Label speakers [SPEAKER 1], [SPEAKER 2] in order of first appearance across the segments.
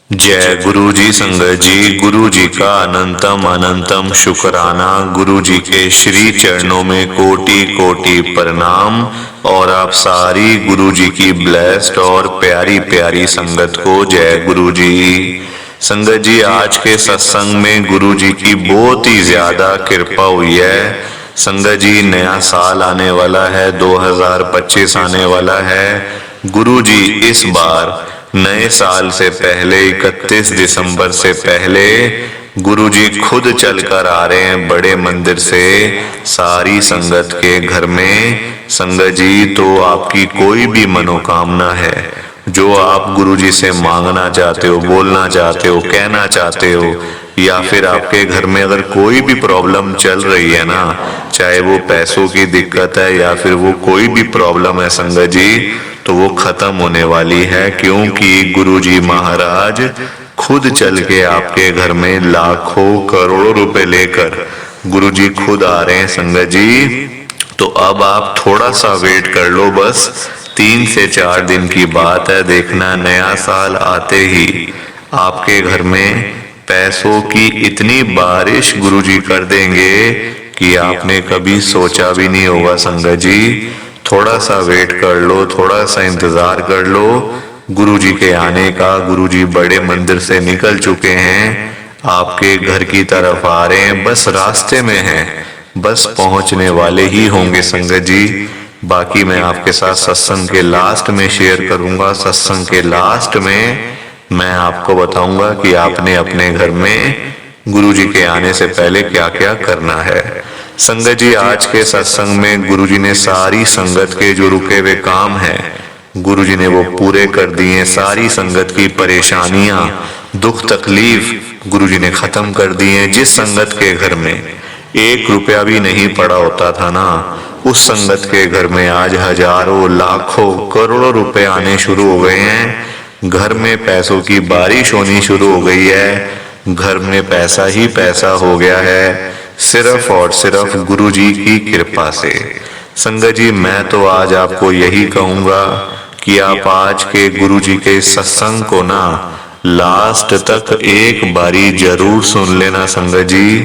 [SPEAKER 1] जय गुरु जी। संगत जी, गुरु जी का अनंतम अनंतम शुक्राना। गुरु जी के श्री चरणों में कोटि कोटि प्रणाम। और आप सारी गुरु जी की ब्लेस्ड और प्यारी प्यारी संगत को जय गुरु जी। संगत जी, आज के सत्संग में गुरु जी की बहुत ही ज्यादा कृपा हुई है। संगत जी, नया साल आने वाला है, 2025 आने वाला है। गुरु जी इस बार नए साल से पहले 31 दिसंबर से पहले गुरुजी खुद चलकर आ रहे हैं बड़े मंदिर से सारी संगत के घर में। संगत जी, तो आपकी कोई भी मनोकामना है, जो आप गुरुजी से मांगना चाहते हो, बोलना चाहते हो, कहना चाहते हो, या फिर आपके घर में अगर कोई भी प्रॉब्लम चल रही है ना, चाहे वो पैसों की दिक्कत है या फिर वो कोई भी प्रॉब्लम है संगत जी, तो वो खत्म होने वाली है। क्योंकि गुरुजी महाराज खुद चल के आपके घर में लाखों करोड़ों रुपए लेकर गुरुजी खुद आ रहे हैं संगत जी। तो अब आप थोड़ा सा वेट कर लो, बस 3 से 4 दिन की बात है। देखना, नया साल आते ही आपके घर में पैसों की इतनी बारिश गुरुजी कर देंगे कि आपने कभी सोचा भी नहीं होगा संगत जी। थोड़ा सा वेट कर लो, थोड़ा सा इंतजार कर लो गुरुजी के आने का। गुरुजी बड़े मंदिर से निकल चुके हैं, आपके घर की तरफ आ रहे हैं, बस रास्ते में हैं, बस पहुंचने वाले ही होंगे संगत जी। बाकी मैं आपके साथ सत्संग के लास्ट में शेयर करूंगा। सत्संग के लास्ट में मैं आपको बताऊंगा कि आपने अपने घर में गुरुजी के आने से पहले क्या क्या करना है। संगत जी, आज के सत्संग में गुरुजी ने सारी संगत के जो रुके हुए काम हैं गुरुजी ने वो पूरे कर दिए। सारी संगत की परेशानियां, दुख तकलीफ गुरुजी ने खत्म कर दिए। जिस संगत के घर में 1 रुपया भी नहीं पड़ा होता था ना, उस संगत के घर में आज हजारों लाखों करोड़ों रुपए आने शुरू हो गए हैं। घर में पैसों की बारिश होनी शुरू हो गई है। घर में पैसा ही पैसा हो गया है, सिर्फ और सिर्फ गुरुजी की कृपा से। संगत जी, मैं तो आज आपको यही कहूंगा कि आप आज के गुरुजी के सत्संग को ना लास्ट तक एक बारी जरूर सुन लेना संगत जी,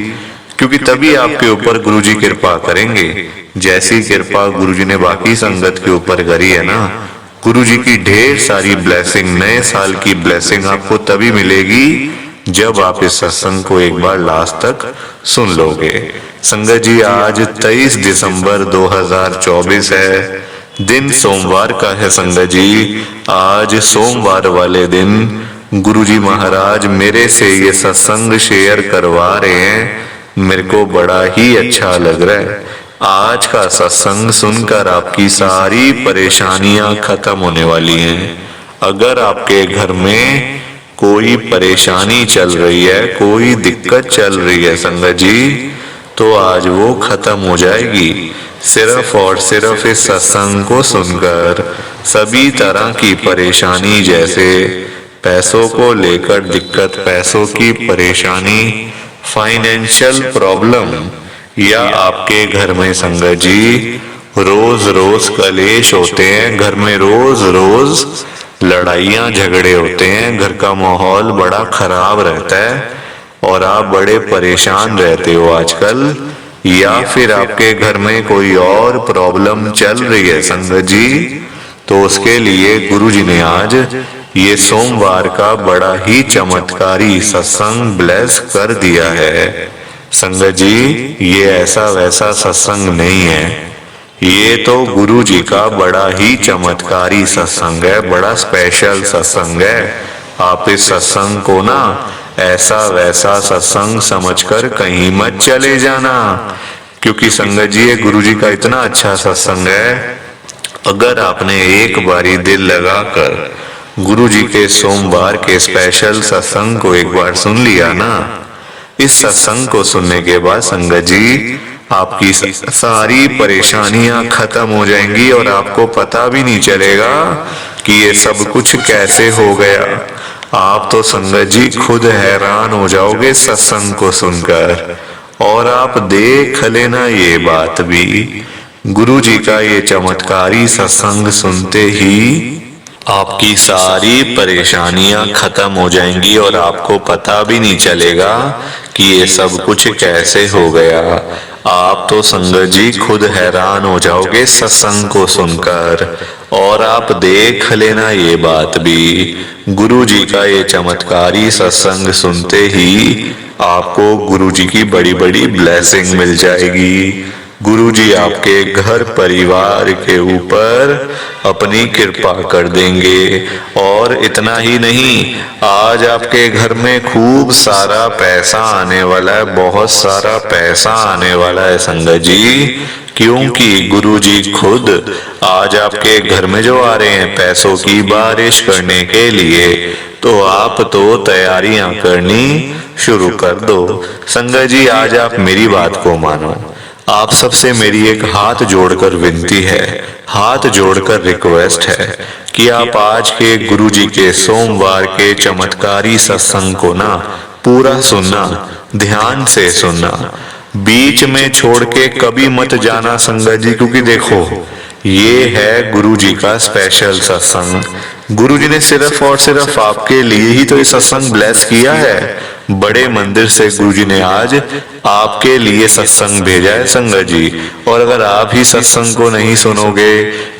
[SPEAKER 1] क्योंकि तभी आपके ऊपर गुरुजी कृपा करेंगे। जैसी कृपा गुरुजी ने बाकी संगत के ऊपर करी है ना, गुरुजी की ढेर सारी ब्लेसिंग, नए साल की ब्लेसिंग आपको तभी मिलेगी जब आप इस सत्संग को एक बार लास्ट तक सुन लोगे। संगत जी, आज 23 दिसंबर 2024 है, दिन सोमवार का है संगत जी। आज सोमवार वाले दिन गुरुजी महाराज मेरे से ये सत्संग शेयर करवा रहे हैं। मेरे को बड़ा ही अच्छा लग रहा है। आज का सत्संग सुनकर आपकी सारी परेशानियां खत्म होने वाली हैं। अगर आपके घर में कोई परेशानी चल रही है, कोई दिक्कत चल रही है संगत जी, तो आज वो खत्म हो जाएगी सिर्फ और सिर्फ इस सत्संग को सुनकर। सभी तरह की परेशानी, जैसे पैसों को लेकर दिक्कत, पैसों की परेशानी, फाइनेंशियल प्रॉब्लम, या आपके घर में संगत जी रोज रोज कलेश होते हैं, घर में रोज रोज लड़ाइयां झगड़े होते हैं, घर का माहौल बड़ा खराब रहता है और आप बड़े परेशान रहते हो आजकल, या फिर आपके घर में कोई और प्रॉब्लम चल रही है संगत जी, तो उसके लिए गुरुजी ने आज ये सोमवार का बड़ा ही चमत्कारी सत्संग ब्लेस कर दिया है। संगत जी, ये ऐसा वैसा सत्संग नहीं है, ये तो गुरु जी का बड़ा ही चमत्कारी सत्संग है, बड़ा स्पेशल सत्संग है। आप इस सत्संग को ना ऐसा वैसा सत्संग समझकर कहीं मत चले जाना, क्योंकि संगत जी ये गुरु जी का इतना अच्छा सत्संग है। अगर आपने एक बारी दिल लगाकर गुरु जी के सोमवार के स्पेशल सत्संग को एक बार सुन लिया ना, इस सत्संग को सुनने के बाद संगत जी आपकी सारी परेशानियां खत्म हो जाएंगी और आपको पता भी नहीं चलेगा कि ये सब कुछ कैसे हो गया। आप तो संगत जी खुद हैरान हो जाओगे सत्संग को सुनकर। और आप देख लेना ये बात भी, गुरु जी का ये चमत्कारी सत्संग सुनते ही आपकी सारी परेशानियां खत्म हो जाएंगी और आपको पता भी नहीं चलेगा कि ये सब कुछ कैसे हो गया। आप तो संगत जी खुद हैरान हो जाओगे सत्संग को सुनकर। और आप देख लेना ये बात भी, गुरु जी का ये चमत्कारी सत्संग सुनते ही आपको गुरु जी की बड़ी बड़ी ब्लेसिंग मिल जाएगी। गुरु जी आपके घर परिवार के ऊपर अपनी कृपा कर देंगे। और इतना ही नहीं, आज आपके घर में खूब सारा पैसा आने वाला है, बहुत सारा पैसा आने वाला है संगत जी। क्योंकि गुरु जी खुद आज आपके घर में जो आ रहे हैं पैसों की बारिश करने के लिए, तो आप तो तैयारियां करनी शुरू कर दो। संगत जी आज आप मेरी बात को मानो। आप सबसे मेरी एक हाथ जोड़कर विनती है, हाथ जोड़कर रिक्वेस्ट है कि आप आज के गुरु जी के सोमवार के चमत्कारी सत्संग को ना पूरा सुनना, ध्यान से सुनना, बीच में छोड़ के कभी मत जाना संगत जी। क्योंकि देखो ये है गुरु जी का स्पेशल सत्संग। गुरु जी ने सिर्फ और सिर्फ आपके लिए ही तो ये सत्संग ब्लेस किया है। बड़े मंदिर से गुरु जी ने आज आपके लिए सत्संग भेजा है संगत जी। और अगर आप ही सत्संग को नहीं सुनोगे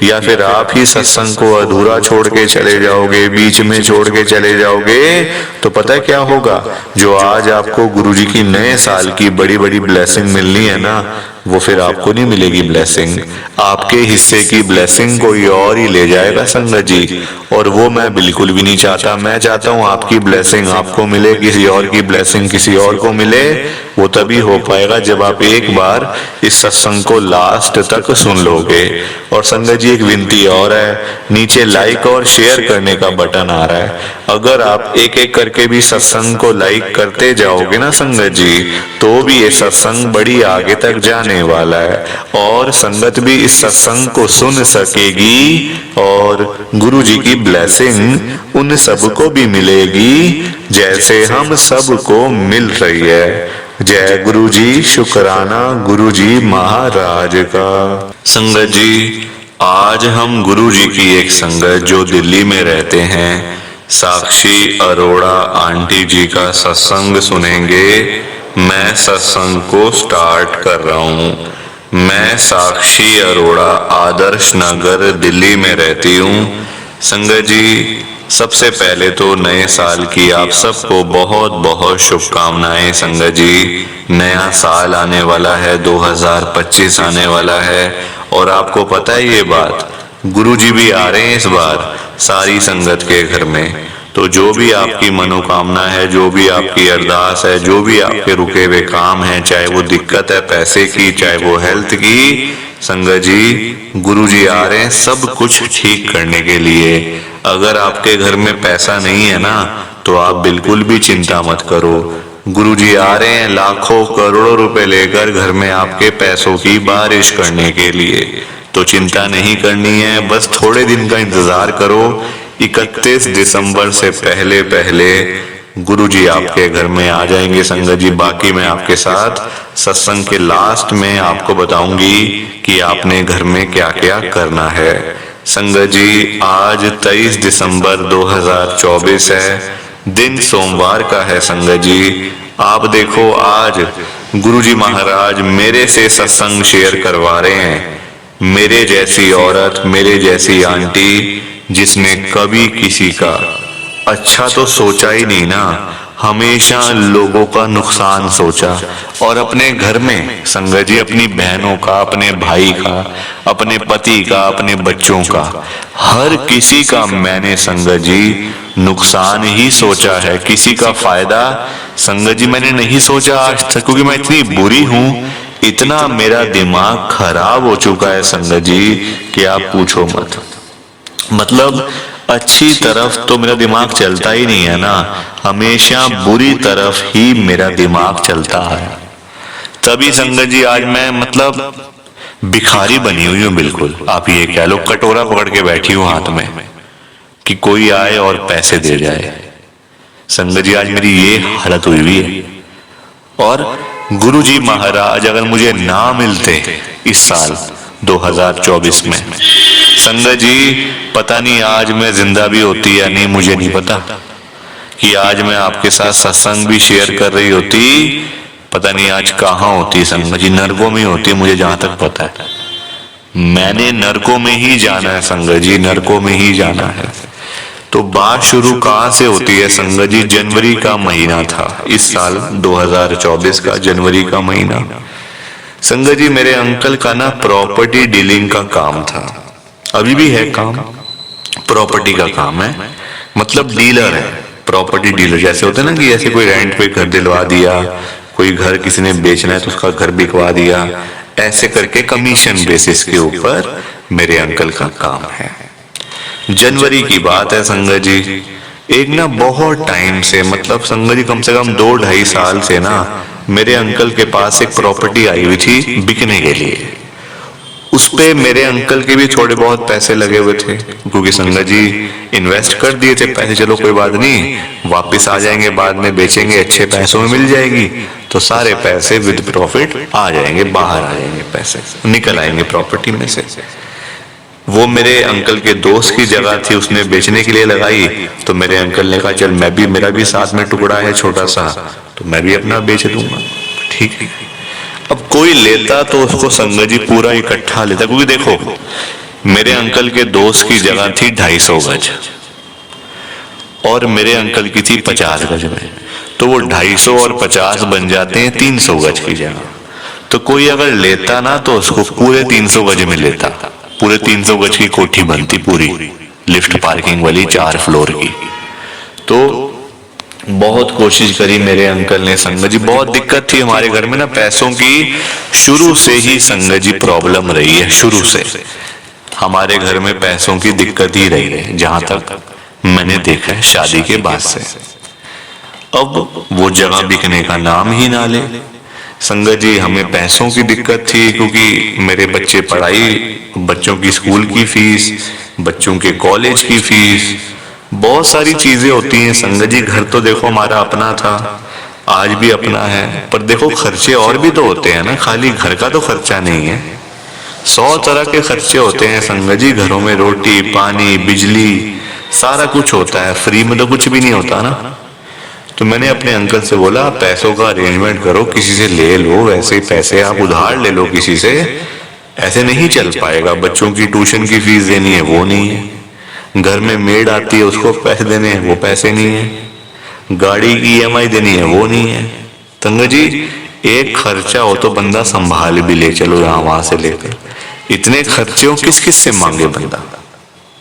[SPEAKER 1] या फिर आप ही सत्संग को अधूरा छोड़ के चले जाओगे, बीच में छोड़ के चले जाओगे, तो पता है क्या होगा? जो आज आपको गुरु जी की नए साल की बड़ी बड़ी ब्लेसिंग मिलनी है ना, वो फिर आपको नहीं मिलेगी ब्लेसिंग। आपके हिस्से की ब्लेसिंग कोई और ही ले जाएगा संगत जी। और वो मैं बिल्कुल भी नहीं चाहता। मैं चाहता हूँ आपकी ब्लेसिंग आपको मिले, किसी और की ब्लेसिंग किसी और को मिले। वो तभी हो पाएगा जब आप एक बार इस सत्संग को लास्ट तक सुन लोगे। और संगत जी एक विनती और है, नीचे लाइक और शेयर करने का बटन आ रहा है। अगर आप एक एक करके भी सत्संग को लाइक करते जाओगे ना संगत जी, तो भी ये सत्संग बड़ी आगे तक जाने वाला है और संगत भी इस सत्संग को सुन सकेगी और गुरु जी की ब्लेसिंग उन सबको भी मिलेगी जैसे हम सबको मिल रही है। जय गुरु जी, शुक्राना गुरु जी महाराज का। संगत जी आज हम गुरु जी की एक संगत जो दिल्ली में रहते हैं, साक्षी अरोड़ा आंटी जी का सत्संग सुनेंगे। मैं सत्संग को स्टार्ट कर रहा हूँ। मैं साक्षी अरोड़ा आदर्श नगर दिल्ली में रहती हूँ। संगत जी सबसे पहले तो नए साल की आप सबको बहुत बहुत शुभकामनाएं। संगत जी नया साल आने वाला है, 2025 आने वाला है। और आपको पता है ये बात, गुरु जी भी आ रहे हैं इस बार सारी संगत के घर में। तो जो भी आपकी मनोकामना है, जो भी आपकी अरदास है, जो भी आपके रुके हुए काम है, चाहे वो दिक्कत है पैसे की, चाहे वो हेल्थ की, संगत जी गुरु जी आ रहे हैं सब कुछ ठीक करने के लिए। अगर आपके घर में पैसा नहीं है ना, तो आप बिल्कुल भी चिंता मत करो। गुरु जी आ रहे हैं लाखों करोड़ों रुपए लेकर घर में आपके पैसों की बारिश करने के लिए। तो चिंता नहीं करनी है, बस थोड़े दिन का इंतजार करो। 31 दिसंबर से पहले पहले गुरु जी आपके घर में आ जाएंगे संगत जी। बाकी मैं आपके साथ सत्संग के लास्ट में आपको बताऊंगी कि आपने घर में क्या क्या करना है। संगत जी आज 23 दिसंबर 2024 है, दिन सोमवार का है। संगत जी आप देखो आज गुरु जी महाराज मेरे से सत्संग शेयर करवा रहे हैं। मेरे जैसी औरत, मेरे जैसी आंटी जिसने कभी किसी का अच्छा तो सोचा ही नहीं ना, हमेशा लोगों का नुकसान सोचा। और अपने घर में संगत जी अपनी बहनों का, अपने भाई का, अपने पति का, अपने बच्चों का, हर किसी का मैंने संगत जी नुकसान ही सोचा है। किसी का फायदा संगत जी मैंने नहीं सोचा आज तक, क्योंकि मैं इतनी बुरी हूं, इतना मेरा दिमाग खराब हो चुका है संगत जी कि आप पूछो मत। मतलब अच्छी तरफ तो मेरा दिमाग चलता ही नहीं है ना, हमेशा बुरी तरफ ही मेरा दिमाग चलता है। तभी संगत जी आज मैं मतलब भिखारी बनी हुई हूँ बिल्कुल। आप ये कह लो कटोरा पकड़ के बैठी हूँ हाथ में कि कोई आए और पैसे दे जाए। संगत जी आज मेरी ये हालत हुई हुई है। और गुरु जी महाराज अगर मुझे ना मिलते इस साल 2024 में, संगत जी पता नहीं आज मैं जिंदा भी होती या नहीं, मुझे नहीं पता कि आज मैं आपके साथ सत्संग भी शेयर कर रही होती, पता नहीं आज कहाँ होती संगत जी, नरकों में होती मुझे जहां तक पता है। मैंने नरकों में ही जाना है संगत जी, नरकों में ही जाना है। तो बात शुरू कहाँ से होती है संगत जी? जनवरी का महीना था, इस साल 2024 का जनवरी का महीना। संगत जी मेरे अंकल का ना प्रॉपर्टी डीलिंग का काम था, अभी भी है काम, प्रॉपर्टी का काम है, मतलब डीलर है, प्रॉपर्टी डीलर। जैसे होते हैं ना कि ऐसे कोई रेंट पे घर दिलवा दिया, कोई घर किसी ने बेचना है तो उसका घर बिकवा दिया, ऐसे करके कमीशन बेसिस के ऊपर मेरे अंकल का काम है। जनवरी की बात है संगत जी, एक ना बहुत टाइम से, मतलब संगत जी कम से कम 2-2.5 साल से ना मेरे अंकल के पास एक प्रॉपर्टी आई हुई थी बिकने के लिए। उस पे मेरे अंकल के भी थोड़े बहुत पैसे लगे हुए थे, क्योंकि संगत जी इन्वेस्ट कर दिए थे पैसे, चलो कोई बात नहीं, वापस आ जाएंगे, बाद में बेचेंगे, अच्छे पैसों में मिल जाएगी, तो सारे पैसे विद प्रॉफिट आ जाएंगे, बाहर आ जाएंगे, पैसे निकल आएंगे प्रॉपर्टी में से। वो मेरे अंकल के दोस्त की जगह थी, उसने बेचने के लिए लगाई, तो मेरे अंकल ने कहा चल मैं भी, मेरा भी साथ में टुकड़ा है छोटा सा, तो मैं भी अपना बेच दूंगा। ठीक है, अब कोई लेता तो उसको संगत जी पूरा इकट्ठा लेता, क्योंकि देखो मेरे अंकल के दोस्त की जगह थी 250 गज और मेरे अंकल की थी 50 गज में, तो वो 250 और 50 बन जाते हैं 300 गज की जगह। तो कोई अगर लेता ना तो उसको पूरे 300 गज में लेता, पूरे 300 गज की कोठी बनती पूरी, लिफ्ट पार्किंग वाली 4 फ्लोर की। तो बहुत कोशिश करी मेरे अंकल ने संगत जी, बहुत दिक्कत थी हमारे घर में ना पैसों की, शुरू से ही संगत जी प्रॉब्लम रही है, शुरू से हमारे घर में पैसों की दिक्कत ही रही है, जहां तक मैंने देखा है शादी के बाद से। अब वो जगह बिकने का नाम ही ना ले संगत जी, हमें पैसों की दिक्कत थी, क्योंकि मेरे बच्चे पढ़ाई, बच्चों की स्कूल की फीस, बच्चों के कॉलेज की फीस, बहुत सारी चीजें होती हैं संगत जी। घर तो देखो हमारा अपना था, आज भी अपना है, पर देखो खर्चे और भी तो होते हैं ना, खाली घर का तो खर्चा नहीं है, 100 तरह के खर्चे होते हैं संगत जी घरों में, रोटी पानी बिजली सारा कुछ होता है, फ्री में तो कुछ भी नहीं होता ना। तो मैंने अपने अंकल से बोला पैसों का अरेंजमेंट करो, किसी से ले लो, वैसे पैसे आप उधार ले लो किसी से, ऐसे नहीं चल पाएगा, बच्चों की ट्यूशन की फीस देनी है वो नहीं है, घर में मेड आती है उसको पैसे देने हैं वो पैसे नहीं है, गाड़ी की EMI देनी है वो नहीं है। संगत जी एक खर्चा हो तो बंदा संभाल भी ले, चलो यहाँ वहां से लेकर, इतने खर्चे हो किस किस से मांगे बंदा,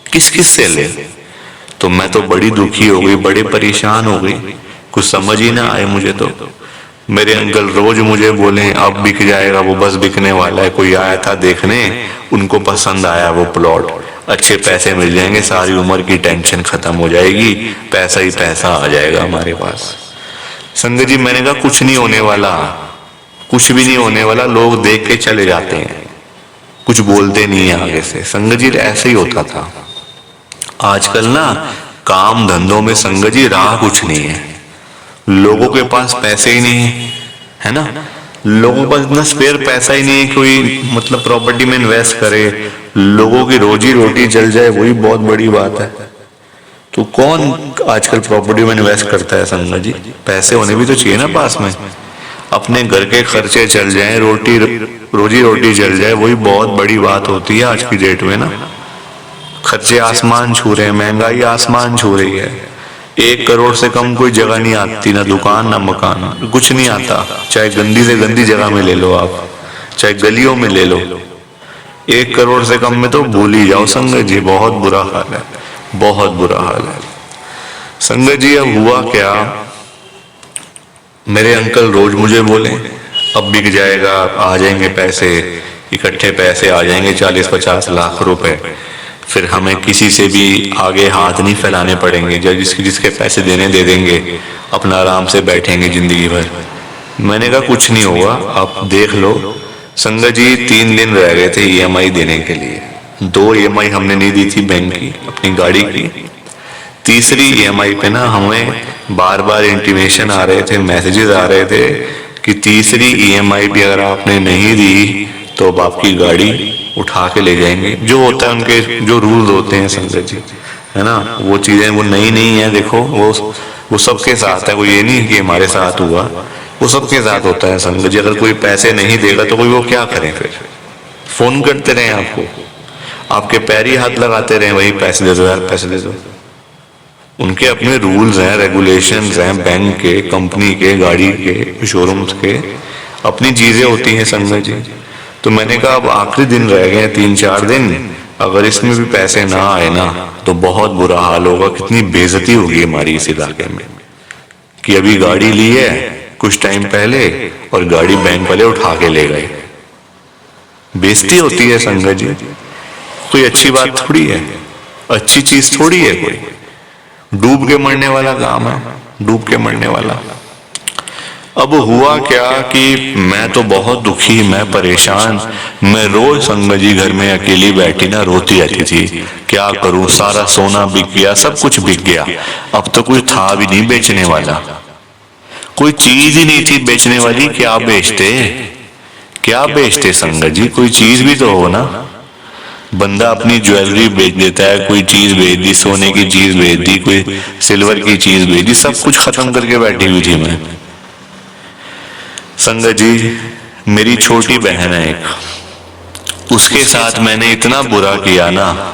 [SPEAKER 1] किस किस से ले। तो मैं तो बड़ी दुखी हो गई, बड़े परेशान हो गई, कुछ समझ ही ना आए मुझे। तो मेरे अंकल रोज मुझे बोले अब बिक जाएगा, वो बस बिकने वाला है, कोई आया था देखने, उनको पसंद आया वो प्लॉट, अच्छे पैसे मिल जाएंगे, सारी उम्र की टेंशन खत्म हो जाएगी, पैसा ही पैसा आ जाएगा हमारे पास। संगत जी मैंने कहा कुछ नहीं होने वाला, कुछ भी नहीं होने वाला, लोग देख के चले जाते हैं, कुछ बोलते नहीं है आगे से। संगत जी ऐसे ही होता था। आजकल ना काम धंधों में संगत जी राह कुछ नहीं है, लोगों के पास पैसे ही नहीं है ना, लोगों के पास इतना स्पेयर पैसा ही नहीं है कोई मतलब प्रॉपर्टी में इन्वेस्ट करे, लोगों की रोजी रोटी चल जाए वही बहुत बड़ी बात है। तो कौन आजकल प्रॉपर्टी में इन्वेस्ट करता है संगत जी, पैसे होने भी तो चाहिए ना पास में, अपने घर के खर्चे चल जाए, रोजी रोटी चल जाए, वही बहुत बड़ी बात होती है आज की डेट में ना। खर्चे आसमान छू रहे हैं, महंगाई आसमान छू रही है, 1 करोड़ से कम कोई जगह नहीं आती, ना दुकान ना मकान, कुछ नहीं आता, चाहे गंदी से गंदी जगह में ले लो आप, चाहे गलियों में ले लो, 1 करोड़ से कम में तो भूल ही जाओ संगत जी, बहुत बुरा हाल है, बहुत बुरा हाल है संगत जी। अब हुआ क्या, मेरे अंकल रोज मुझे बोले अब बिक जाएगा, आ जाएंगे पैसे, इकट्ठे पैसे आ जाएंगे 40-50 लाख रुपए, फिर हमें किसी से भी आगे हाथ नहीं फैलाने पड़ेंगे, जब जिसके पैसे देने दे देंगे, अपना आराम से बैठेंगे जिंदगी भर। मैंने कहा कुछ नहीं होगा, आप देख लो। संगत जी 3 दिन रह गए थे EMI देने के लिए, 2 EMI हमने नहीं दी थी बैंक की, अपनी गाड़ी की, तीसरी EMI पे ना हमें बार बार इंटीमेशन आ रहे थे, मैसेजेस आ रहे थे कि तीसरी EMI भी अगर आपने नहीं दी तो अब आपकी गाड़ी उठा के ले जाएंगे। जो होता है उनके जो रूल्स होते हैं संगत जी, है ना, वो चीजें वो नई नहीं है। देखो वो सबके साथ है, वो ये नहीं कि हमारे साथ हुआ, वो सबके साथ होता है संगत जी। अगर कोई पैसे नहीं देगा तो कोई वो क्या करे फिर? फोन करते रहे आपको, आपके पैर ही हाथ लगाते रहे, वही पैसे दे दो यार, पैसे दे दो। उनके अपने रूल्स हैं, रेगुलेशंस हैं, बैंक के, कंपनी के, गाड़ी के, शोरूम्स के, अपनी चीजें होती हैं संगत जी। तो मैंने कहा अब आखिरी दिन रह गए 3-4 दिन, अगर इसमें भी पैसे ना आए ना तो बहुत बुरा हाल होगा। कितनी बेइज्जती होगी हमारी इस इलाके में कि अभी गाड़ी ली है कुछ टाइम पहले और गाड़ी बैंक वाले उठा के ले गए। बेइज्जती होती है संगत जी, कोई अच्छी बात थोड़ी है, अच्छी चीज थोड़ी है। कोई डूब के मरने वाला काम है, डूब के मरने वाला। अब हुआ क्या कि मैं तो बहुत दुखी, मैं परेशान, मैं रोज संगत जी घर में अकेली बैठी ना रोती रहती थी, क्या करूं, सारा सोना बिक गया, सब कुछ बिक गया, अब तो कुछ था भी नहीं बेचने वाला, कोई चीज ही नहीं थी बेचने वाली। क्या बेचते, क्या बेचते संगत जी? कोई चीज भी तो हो ना। बंदा अपनी ज्वेलरी बेच देता है, कोई चीज बेच दी, सोने की चीज बेच दी, कोई सिल्वर की चीज बेच दी, सब कुछ खत्म करके बैठी हुई थी मैं। संगत जी मेरी छोटी बहन है एक, उसके साथ मैंने इतना बुरा किया ना।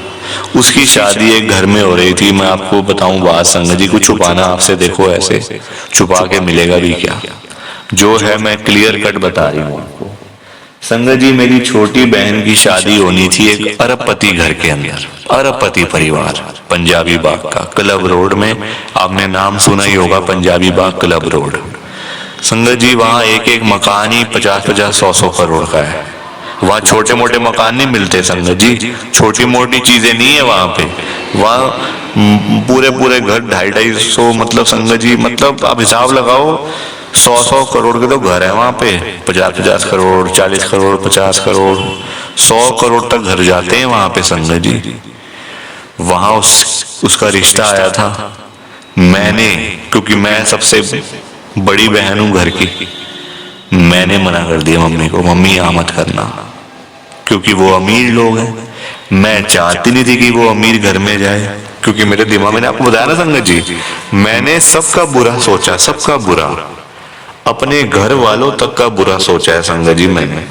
[SPEAKER 1] उसकी शादी एक घर में हो रही थी, मैं आपको बताऊं बात संगत जी, कुछ छुपाना आपसे देखो ऐसे छुपा के मिलेगा भी क्या, जो है मैं क्लियर कट बता रही हूँ आपको। संगत जी मेरी छोटी बहन की शादी होनी थी एक अरबपति घर के अंदर, अरबपति परिवार, पंजाबी बाग का, क्लब रोड में। आपने नाम सुना ही होगा, पंजाबी बाग क्लब रोड। संगत जी वहां एक एक मकान ही 50-50, 100-100 करोड़ का है। वहां छोटे मोटे मकान नहीं मिलते संगत जी, छोटी मोटी चीजें नहीं है वहां पे। वहां पूरे पूरे घर 250-250, मतलब संगत जी, मतलब आप हिसाब लगाओ 100-100 करोड़ के तो घर है वहां पे। 50-50 करोड़, 40 करोड़, 50 करोड़, 100 करोड़ तक घर जाते हैं वहां पे संगत जी। वहां उसका रिश्ता आया था। मैंने, क्योंकि मैं सबसे बड़ी बहन हूं घर की, मैंने मना कर दिया मम्मी को, मम्मी यहाँ मत करना, क्योंकि वो अमीर लोग हैं। मैं चाहती नहीं थी कि वो अमीर घर में जाए, क्योंकि मेरे दिमाग में, आपको बताया ना संगत जी, मैंने सबका बुरा सोचा, सबका बुरा, अपने घर वालों तक का बुरा सोचा है संगत जी मैंने।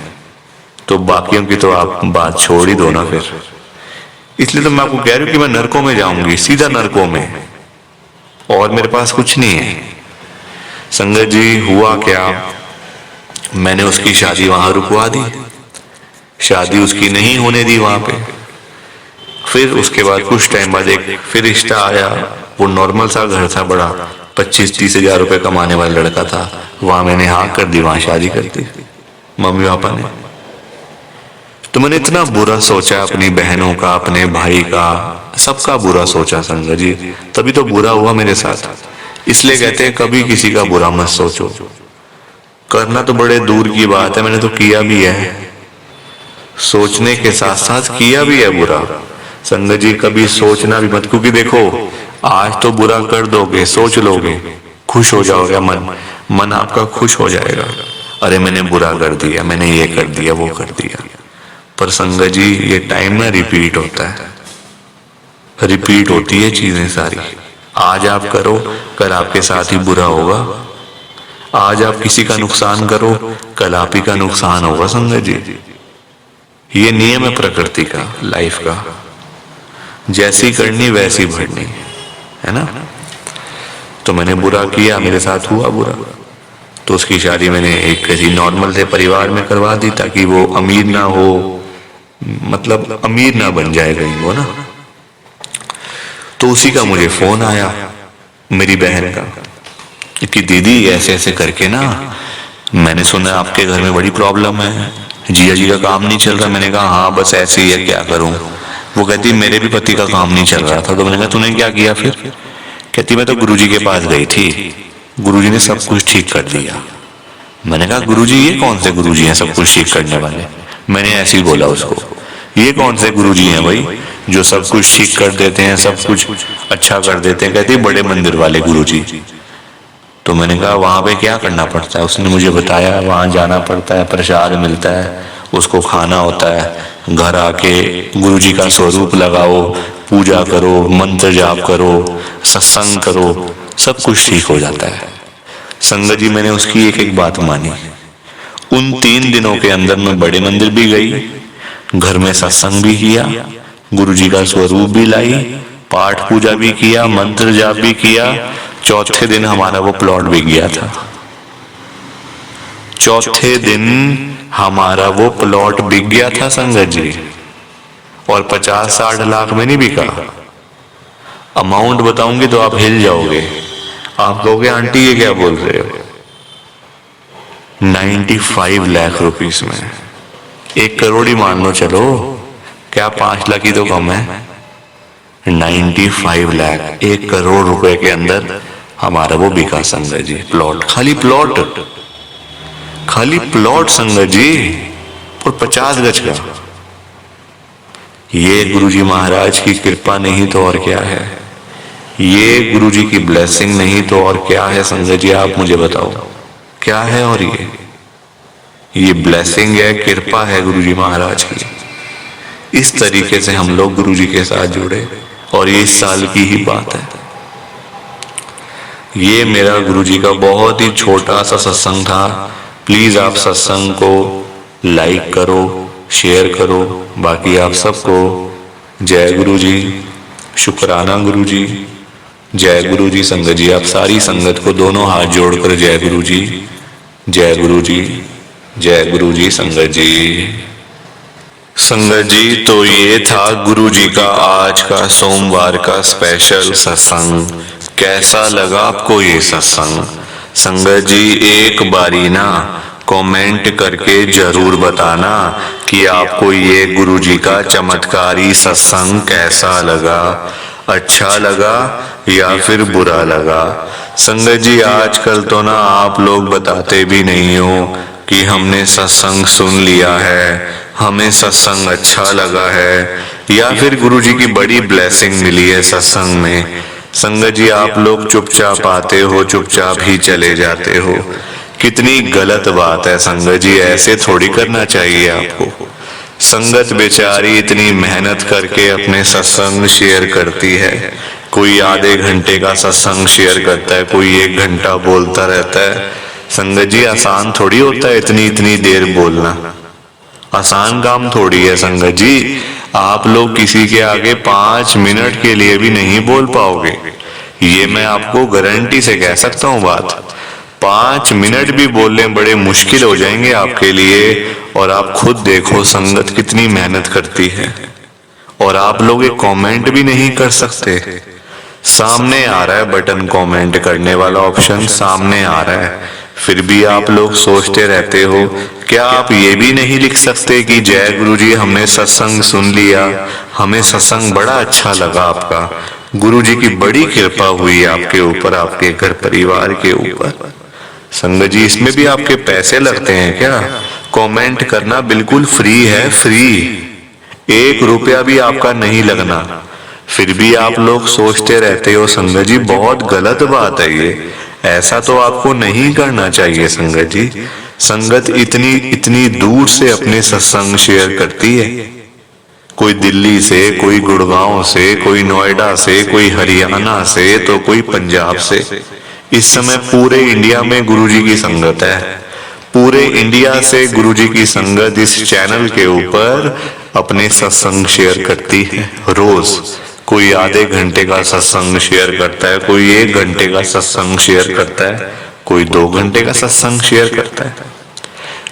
[SPEAKER 1] तो बाकियों की तो आप बात छोड़ ही दो ना फिर। इसलिए तो मैं आपको कह रही हूँ कि मैं नरकों में जाऊंगी, सीधा नरकों में, और मेरे पास कुछ नहीं है। संगत जी हुआ क्या, मैंने उसकी शादी वहां रुकवा दी, शादी उसकी नहीं होने दी वहां पे। फिर उसके बाद कुछ टाइम बाद एक फिर रिश्ता आया, वो नॉर्मल सा घर था, बड़ा 25-30 हजार रुपए कमाने वाला लड़का था। वहां मैंने हाँ कर दी, वहां शादी कर दी मम्मी पापा ने। तो मैंने इतना बुरा सोचा अपनी बहनों का, अपने भाई का, सबका बुरा सोचा संगत जी, तभी तो बुरा हुआ मेरे साथ। इसलिए कहते हैं कभी किसी का बुरा मत सोचो। करना तो बड़े दूर की बात है, मैंने तो किया भी है, सोचने के साथ साथ किया भी है बुरा। संगत जी कभी सोचना भी मत, क्योंकि देखो आज तो बुरा कर दोगे, सोच लोगे, खुश हो जाओगे, मन आपका खुश हो जाएगा, अरे मैंने बुरा कर दिया, मैंने ये कर दिया, वो कर दिया। पर संगत जी ये टाइम ना रिपीट होता है, रिपीट होती है चीजें सारी। आज आप करो, कल आपके साथ ही बुरा होगा। आज आप किसी का नुकसान करो, कल आप ही का नुकसान होगा संगत जी। ये नियम है प्रकृति का, लाइफ का, जैसी करनी वैसी भरनी, है ना। तो मैंने बुरा किया, मेरे साथ हुआ बुरा, तो उसकी शादी मैंने एक किसी नॉर्मल से परिवार में करवा दी, ताकि वो अमीर ना हो, मतलब अमीर ना बन जाए कहीं वो ना। तो उसी का मुझे फोन आया, मेरी बहन का, कि दीदी ऐसे ऐसे करके ना, मैंने सुना आपके घर में बड़ी प्रॉब्लम है, जिया जी का काम नहीं चल रहा। मैंने कहा हाँ बस ऐसे ही है, क्या करूं। वो कहती मेरे भी पति का काम नहीं चल रहा था। तो मैंने कहा तूने क्या किया फिर? कहती मैं तो गुरुजी के पास गई थी, गुरुजी ने सब कुछ ठीक कर दिया। मैंने कहा गुरुजी, ये कौन से गुरुजी हैं सब कुछ ठीक करने वाले? मैंने ऐसे ही बोला उसको, ये कौन से गुरुजी हैं भाई जो सब कुछ ठीक कर देते हैं, सब कुछ अच्छा कर देते हैं? कहती बड़े मंदिर वाले गुरुजी। तो मैंने कहा वहां पे क्या करना पड़ता है? उसने मुझे बताया वहां जाना पड़ता है, प्रसाद मिलता है, उसको खाना होता है, घर आके गुरु जी का स्वरूप लगाओ, पूजा करो, मंत्र जाप करो, सत्संग करो, सब कुछ ठीक हो जाता है। संगत जी मैंने उसकी एक एक बात मानी। उन 3 दिनों के अंदर मैं बड़े मंदिर भी गई, घर में सत्संग भी किया, गुरु जी का स्वरूप भी लाई, पाठ पूजा भी किया, मंत्र जाप भी किया। चौथे दिन हमारा वो प्लॉट बिक गया था। चौथे दिन हमारा वो प्लॉट बिक गया था संगत जी, और 50-60 लाख में नहीं बिका। अमाउंट बताऊंगी तो आप हिल जाओगे, आप कहोगे आंटी ये क्या बोल रहे हो। 95 लाख रुपीस में, 1 करोड़ ही मान लो चलो, क्या 5 लाख ही तो कम है। 95 लाख, 1 करोड़ रुपए के अंदर हमारा वो बिका संगत जी, प्लॉट, खाली प्लॉट, खाली प्लॉट संगत जी, और 50 गज का। ये गुरु जी महाराज की कृपा नहीं तो और क्या है, ये गुरु जी की ब्लेसिंग नहीं तो और क्या है संगत जी, आप मुझे बताओ क्या है। और ये ब्लेसिंग है, कृपा है गुरु जी महाराज की। इस तरीके से हम लोग गुरु जी के साथ जुड़े, और ये इस साल की ही बात है। ये मेरा गुरु जी का बहुत ही छोटा सा सत्संग था। प्लीज आप सत्संग को लाइक करो, शेयर करो। बाकी आप सबको जय गुरु जी, शुक्राना गुरु जी, जय गुरु जी। संगत जी आप सारी संगत को दोनों हाथ जोड़कर जय गुरु जी, जय गुरु जी, जय गुरु जी। संगत जी, संगत जी तो ये था गुरु जी का आज का सोमवार का स्पेशल सत्संग। कैसा लगा आपको ये सत्संग? संगत जी एक बारी ना कमेंट करके जरूर बताना कि आपको ये गुरु जी का चमत्कारी सत्संग कैसा लगा, अच्छा लगा या फिर बुरा लगा। संगत जी आजकल तो ना आप लोग बताते भी नहीं हो कि हमने सत्संग सुन लिया है, हमें सत्संग अच्छा लगा है, या फिर गुरु जी की बड़ी ब्लेसिंग मिली है सत्संग में। संगत जी आप लोग चुपचाप आते हो, चुपचाप ही चले जाते हो। कितनी गलत बात है संगत जी, ऐसे थोड़ी करना चाहिए आपको। संगत बेचारी इतनी मेहनत करके अपने सत्संग शेयर करती है। कोई आधे घंटे का सत्संग शेयर करता है, कोई 1 घंटा बोलता रहता है। संगत जी आसान थोड़ी होता है इतनी इतनी देर बोलना, आसान काम थोड़ी है संगत जी। आप लोग किसी के आगे 5 मिनट के लिए भी नहीं बोल पाओगे, ये मैं आपको गारंटी से कह सकता हूँ बात। 5 मिनट भी बोलने बड़े मुश्किल हो जाएंगे आपके लिए। और आप खुद देखो संगत कितनी मेहनत करती है, और आप लोग एक कमेंट भी नहीं कर सकते। सामने आ रहा है बटन, कमेंट करने वाला ऑप्शन सामने आ रहा है, फिर भी आप लोग सोचते रहते हो। क्या आप ये भी नहीं लिख सकते कि जय गुरु जी हमने सत्संग सुन लिया, हमें सत्संग बड़ा अच्छा लगा, आपका गुरु जी की बड़ी कृपा हुई आपके ऊपर, आपके घर परिवार के ऊपर। संगत जी इसमें भी आपके पैसे लगते हैं क्या? कमेंट करना बिल्कुल फ्री है, फ्री, 1 रुपया भी आपका नहीं लगना। फिर भी आप लोग सोचते रहते हो। संगत जी बहुत गलत बात है ये, ऐसा तो आपको नहीं करना चाहिए संगत जी। संगत इतनी इतनी दूर से अपने सत्संग शेयर करती है, कोई दिल्ली से, कोई गुड़गांव से, कोई नोएडा से, कोई हरियाणा से, तो कोई पंजाब से। इस समय पूरे इंडिया में गुरुजी की संगत है। पूरे इंडिया से गुरुजी की संगत इस चैनल के ऊपर अपने सत्संग शेयर करती है रोज। कोई आधे घंटे का सत्संग शेयर करता है, कोई 1 घंटे का सत्संग शेयर करता है, कोई 2 घंटे का सत्संग शेयर करता है।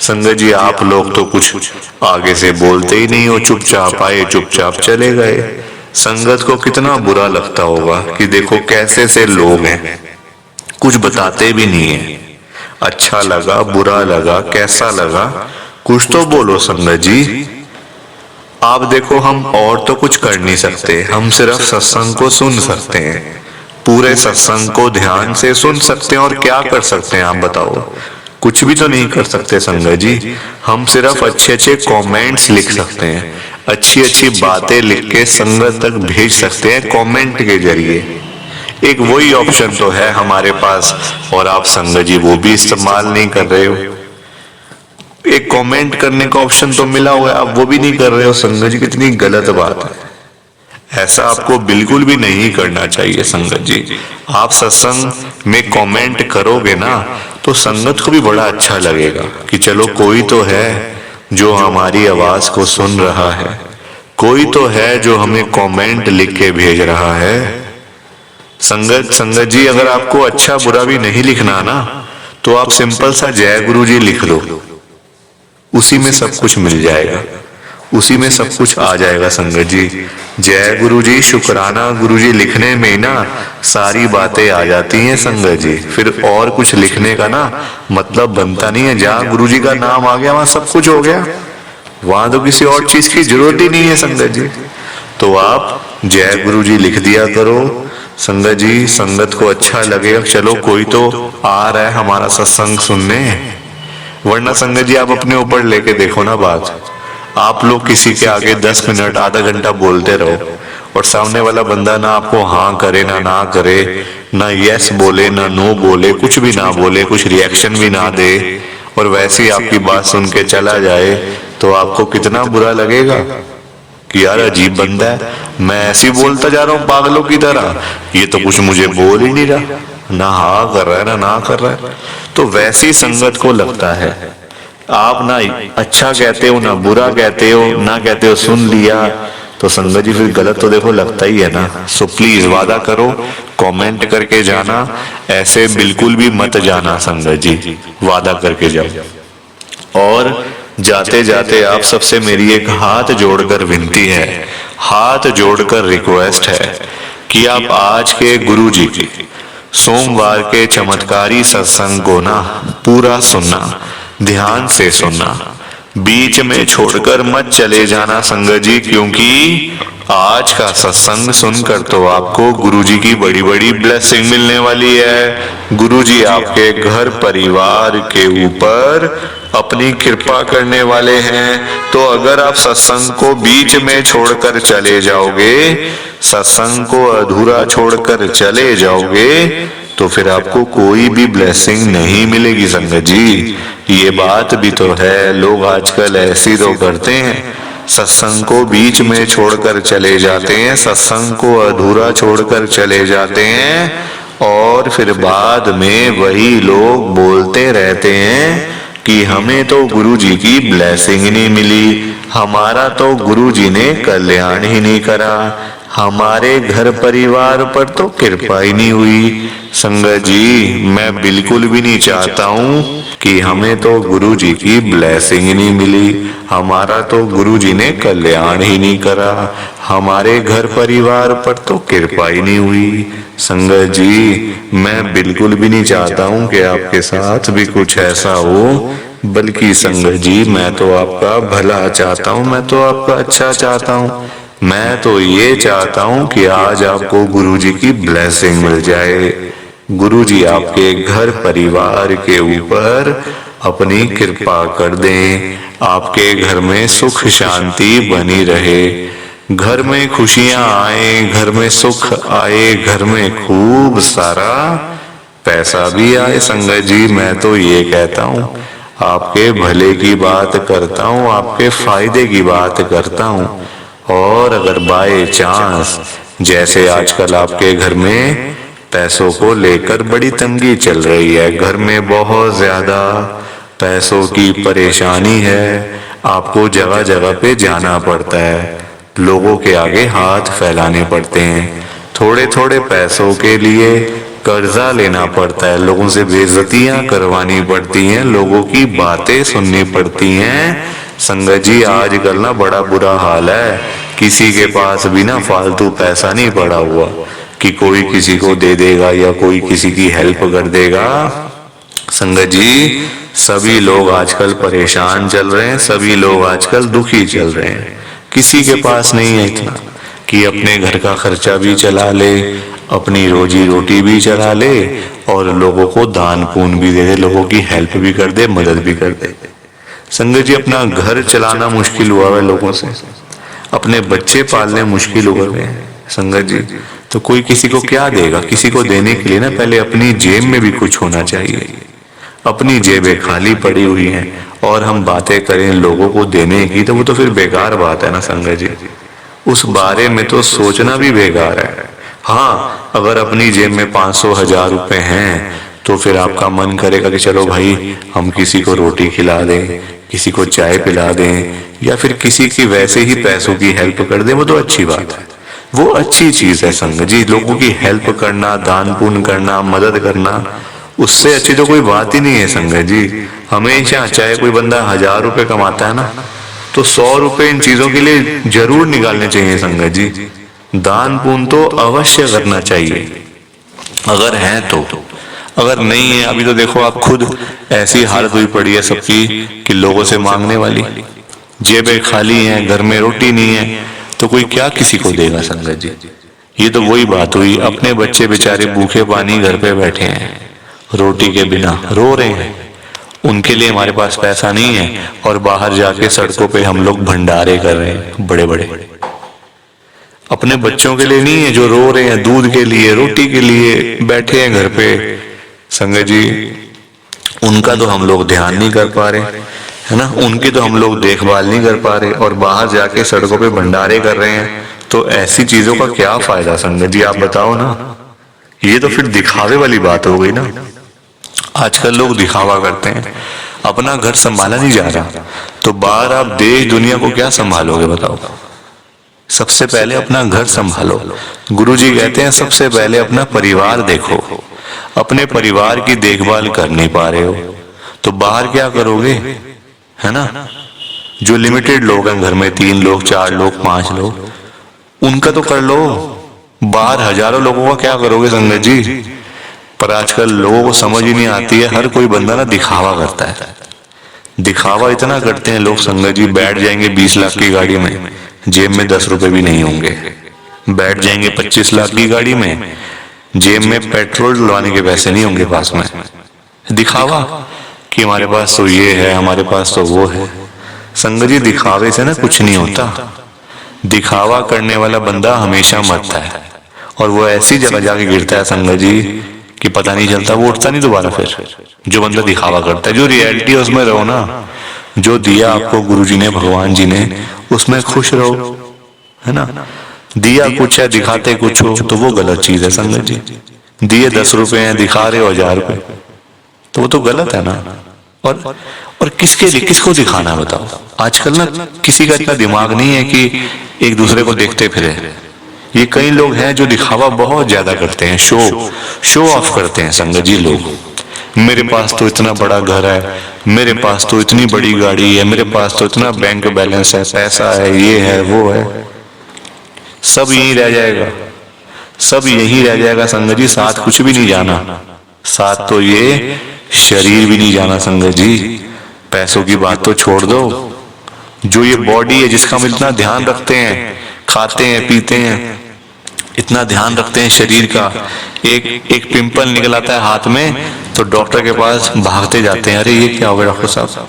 [SPEAKER 1] संगत जी आप लोग तो कुछ आगे से बोलते ही नहीं हो, चुपचाप आए चुपचाप चले गए। संगत को कितना बुरा लगता होगा कि देखो कैसे से लोग हैं, कुछ बताते भी नहीं है। अच्छा लगा, बुरा लगा, कैसा लगा, कुछ तो बोलो संगत जी। आप देखो हम और तो कुछ कर नहीं सकते, हम सिर्फ सत्संग को सुन सकते हैं, पूरे सत्संग को ध्यान से सुन सकते हैं। और क्या कर सकते हैं आप बताओ? कुछ भी तो नहीं कर सकते संगत जी। हम सिर्फ अच्छे अच्छे कमेंट्स लिख सकते हैं, अच्छी अच्छी बातें लिख के संगत तक भेज सकते हैं कमेंट के जरिए। एक वही ऑप्शन तो है हमारे पास, और आप संगत जी वो भी इस्तेमाल नहीं कर रहे हो। एक कमेंट करने का ऑप्शन तो मिला हुआ है, आप वो भी नहीं कर रहे हो संगत जी, कितनी गलत बात है। ऐसा आपको बिल्कुल भी नहीं करना चाहिए संगत जी। आप सत्संग में कमेंट करोगे ना तो संगत को भी बड़ा अच्छा लगेगा कि चलो कोई तो है जो हमारी आवाज को सुन रहा है, कोई तो है जो हमें कमेंट लिख के भेज रहा है। संगत जी, अगर आपको अच्छा बुरा भी नहीं लिखना ना तो आप सिंपल सा जय गुरु जी लिख लो, उसी में सब कुछ मिल जाएगा, उसी में सब कुछ आ जाएगा संगत जी। जय गुरु जी, शुक्राना गुरु जी लिखने में ना सारी बातें आ जाती हैं संगत जी। फिर और कुछ लिखने का ना मतलब बनता नहीं है। जहाँ गुरु जी का नाम आ गया वहां सब कुछ हो गया, वहां तो किसी और चीज की जरूरत ही नहीं है संगत जी। तो आप जय गुरु जी लिख दिया करो संगत जी। संगत को अच्छा लगेगा, चलो कोई तो आ रहा है हमारा सत्संग सुनने। वरना संगत जी आप अपने ऊपर लेके देखो ना बात, आप लोग किसी के आगे 10 मिनट आधा घंटा बोलते रहो और सामने वाला बंदा ना आपको हाँ करे ना करे, ना यस बोले ना नो बोले, कुछ भी ना बोले, कुछ रिएक्शन भी ना दे और वैसे ही आपकी बात सुन के चला जाए, तो आपको कितना बुरा लगेगा कि यार अजीब बंदा है, मैं ऐसे ही बोलता जा रहा हूँ पागलों की तरह, ये तो कुछ मुझे बोल ही नहीं रहा, ना हाँ कर रहा है ना कर रहा है। तो वैसी संगत को लगता है आप ना अच्छा कहते हो ना बुरा कहते हो, ना कहते हो सुन लिया, तो संगत जी फिर गलत तो देखो लगता ही है ना। सो प्लीज वादा करो, कमेंट करके जाना, ऐसे बिल्कुल भी मत जाना संगत जी, वादा करके जाओ। और जाते जाते आप सबसे मेरी एक हाथ जोड़कर विनती है, हाथ जोड़कर रिक्वेस्ट है कि आप आज के गुरु जी की सोमवार के चमत्कारी सत्संग को ना पूरा सुनना, ध्यान से सुनना, बीच में छोड़कर मत चले जाना संगत जी, क्योंकि आज का सत्संग सुनकर तो आपको गुरुजी की बड़ी बड़ी ब्लेसिंग मिलने वाली है। गुरुजी आपके घर परिवार के ऊपर अपनी कृपा करने वाले हैं। तो अगर आप सत्संग को बीच में छोड़कर चले जाओगे, सत्संग को अधूरा छोड़कर चले जाओगे, तो फिर आपको कोई भी ब्लेसिंग नहीं मिलेगी संगत जी। ये बात भी तो है, लोग आजकल ऐसी तो करते हैं, सत्संग को बीच में छोड़कर चले जाते हैं, सत्संग को अधूरा छोड़कर चले जाते हैं और फिर बाद में वही लोग बोलते रहते हैं कि हमें तो गुरु जी की ब्लेसिंग नहीं मिली, हमारा तो गुरु जी ने कल्याण ही नहीं करा, हमारे घर परिवार पर तो कृपा ही नहीं हुई। संगत जी, मैं बिल्कुल भी नहीं चाहता हूँ कि हमें तो गुरु जी की ब्लेसिंग नहीं मिली, हमारा तो गुरु जी ने कल्याण ही नहीं करा, हमारे घर परिवार पर तो कृपा ही नहीं हुई। संगत जी, मैं बिल्कुल भी नहीं चाहता हूँ कि आपके साथ भी कुछ ऐसा हो, बल्कि संगत जी मैं तो आपका भला चाहता हूँ, मैं तो आपका अच्छा चाहता हूँ। मैं तो ये चाहता हूँ कि आज आपको गुरु जी की ब्लेसिंग मिल जाए, गुरु जी आपके घर परिवार के ऊपर अपनी कृपा कर दें, आपके घर में सुख शांति बनी रहे, घर में खुशियां आए, घर में सुख आए, घर में खूब सारा पैसा भी आए। संगत जी, मैं तो ये कहता हूँ, आपके भले की बात करता हूँ, आपके फायदे की बात करता हूँ। और अगर बाय चांस जैसे आजकल आपके घर में पैसों को लेकर बड़ी तंगी चल रही है, घर में बहुत ज्यादा पैसों की परेशानी है, आपको जगह जगह पे जाना पड़ता है, लोगों के आगे हाथ फैलाने पड़ते हैं, थोड़े थोड़े पैसों के लिए कर्जा लेना पड़ता है, लोगों से बेइज्जतियां करवानी पड़ती हैं, लोगों की बातें सुननी पड़ती हैं। संगत जी, आजकल ना बड़ा बुरा हाल है, किसी के पास भी ना फालतू पैसा नहीं पड़ा हुआ कि कोई किसी को दे देगा या कोई किसी की हेल्प कर देगा। संगत जी, सभी लोग आजकल परेशान चल रहे हैं, सभी लोग आजकल दुखी चल रहे हैं, किसी के पास नहीं है इतना कि अपने घर का खर्चा भी चला ले, अपनी रोजी रोटी भी चला ले और लोगों को दान पुण्य भी दे दे, लोगों की हेल्प भी कर दे, मदद भी कर दे। संगत जी, अपना घर चलाना मुश्किल हुआ है लोगों से, अपने बच्चे पालने मुश्किल हो गए हैं। संगत जी, तो कोई किसी को क्या देगा? किसी को देने के लिए ना पहले अपनी जेब में भी कुछ होना चाहिए, अपनी जेबें खाली पड़ी हुई हैं और हम बातें करें लोगों को देने की, तो वो तो फिर बेकार बात है ना संगत जी। उस बारे में तो सोचना भी बेकार है। हाँ, अगर अपनी जेब में 500-1000 रुपए हैं तो फिर आपका मन करेगा कि चलो भाई हम किसी को रोटी खिला दें, किसी को चाय पिला दें, या फिर किसी की वैसे ही पैसों की हेल्प कर दें, वो तो अच्छी बात है, वो अच्छी चीज है संगत जी। लोगों की हेल्प करना, दान पुण्य करना, मदद करना, उससे अच्छी तो कोई बात ही नहीं है संगत जी। हमेशा चाहे कोई बंदा 1000 रुपए कमाता है ना, तो 100 रुपए इन चीजों के लिए जरूर निकालने चाहिए संगत जी। दान पुण्य तो अवश्य करना चाहिए अगर है तो। अगर नहीं है, अभी तो देखो आप खुद, ऐसी हालत हुई पड़ी है सबकी कि लोगों से मांगने वाली, जेबें खाली हैं, घर में रोटी नहीं है, तो कोई क्या किसी को देगा संगत जी। ये तो वही बात हुई, अपने बच्चे बेचारे भूखे पानी घर पे बैठे हैं, रोटी के बिना रो रहे हैं, उनके लिए हमारे पास पैसा नहीं है, और बाहर जाके सड़कों पे हम लोग भंडारे कर रहे हैं बड़े बड़े। अपने बच्चों के लिए नहीं है जो रो रहे हैं, दूध के लिए, रोटी के लिए बैठे हैं घर पे संगत जी, उनका तो हम लोग ध्यान नहीं कर पा रहे, है ना, उनकी तो हम लोग देखभाल नहीं कर पा रहे, और बाहर जाके सड़कों पे भंडारे कर रहे हैं। तो ऐसी चीजों का क्या फायदा संगत जी, आप बताओ ना। ये तो फिर दिखावे वाली बात हो गई ना। आजकल लोग दिखावा करते हैं, अपना घर संभाला नहीं जा रहा, तो बाहर आप देश दुनिया को क्या संभालोगे बताओ। सबसे पहले अपना घर संभालो। गुरुजी कहते हैं सबसे पहले अपना परिवार देखो। अपने परिवार की देखभाल कर नहीं पा रहे हो तो बाहर क्या करोगे, है ना। जो लिमिटेड लोग हैं घर में, 3 लोग, 4 लोग, 5 लोग, उनका तो कर लो। बाहर हजारों लोगों का क्या करोगे संगत जी। पर आजकल लोगों को समझ ही नहीं आती है, हर कोई बंदा ना दिखावा करता है। दिखावा इतना करते हैं लोग संगत जी, बैठ जाएंगे 20 लाख की गाड़ी में, जेब में 10 रुपए भी नहीं होंगे। बैठ जाएंगे 25 लाख की गाड़ी में, जेब में पेट्रोल डलवाने के पैसे नहीं होंगे पास में। दिखावा कि हमारे पास तो ये है, हमारे पास तो वो है। संगत जी दिखावे से ना कुछ नहीं होता। दिखावा करने वाला बंदा हमेशा मरता है, और वो ऐसी जगह जाके गिरता है संगत जी कि पता नहीं चलता, वो उठता नहीं दोबारा फिर। जो बंदा दिखावा करता है, जो रियलिटी है उसमें रहो ना। जो दिया आपको गुरुजी ने, भगवान जी ने, उसमें खुश रहो, है ना। दिया कुछ है, दिखाते कुछ हो, तो वो गलत चीज है संगत जी। दिए 10 रुपए हैं, दिखा रहे हो 1000 रुपए, तो वो तो गलत है ना। और किसके लिए, किसको दिखाना बताओ। आजकल ना किसी का इतना दिमाग नहीं है कि एक दूसरे को देखते फिरे। ये कई लोग हैं जो दिखावा बहुत ज्यादा करते हैं, शो ऑफ करते हैं संगत जी लोग। मेरे पास तो इतना बड़ा घर है, मेरे पास तो इतनी बड़ी गाड़ी है, मेरे पास तो इतना बैंक बैलेंस है, पैसा है, ये है वो है। सब यही रह जाएगा, सब यही रह जाएगा संगत जी। साथ कुछ भी नहीं जाना, साथ तो ये शरीर भी नहीं जाना संगत जी। पैसों की बात तो छोड़ दो, जो ये बॉडी है जिसका हम इतना ध्यान रखते हैं, खाते हैं पीते हैं, इतना ध्यान रखते हैं शरीर का, एक पिंपल निकल आता है हाथ में तो डॉक्टर के पास भागते जाते हैं, अरे ये क्या हो गया डॉक्टर साहब।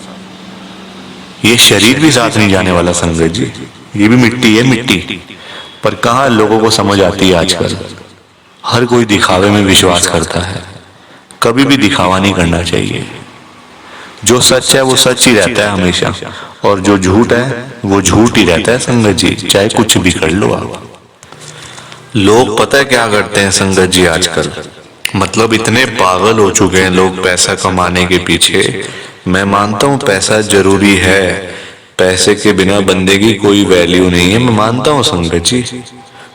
[SPEAKER 1] ये शरीर भी साथ नहीं जाने वाला संगत जी, ये भी मिट्टी है, मिट्टी। पर कहाँ लोगों को समझ आती है आजकल। हर कोई दिखावे में विश्वास करता है, कभी भी दिखावा नहीं करना चाहिए। जो सच है वो सच ही रहता है हमेशा, और जो झूठ है वो झूठ ही रहता है संगत जी, चाहे कुछ भी कर लो आप। लोग पता है क्या करते हैं संगत जी आजकल, मतलब इतने पागल हो चुके हैं लोग पैसा कमाने के पीछे। मैं मानता हूँ पैसा जरूरी है, पैसे के बिना बंदे की कोई वैल्यू नहीं है, मैं मानता हूँ संगत जी।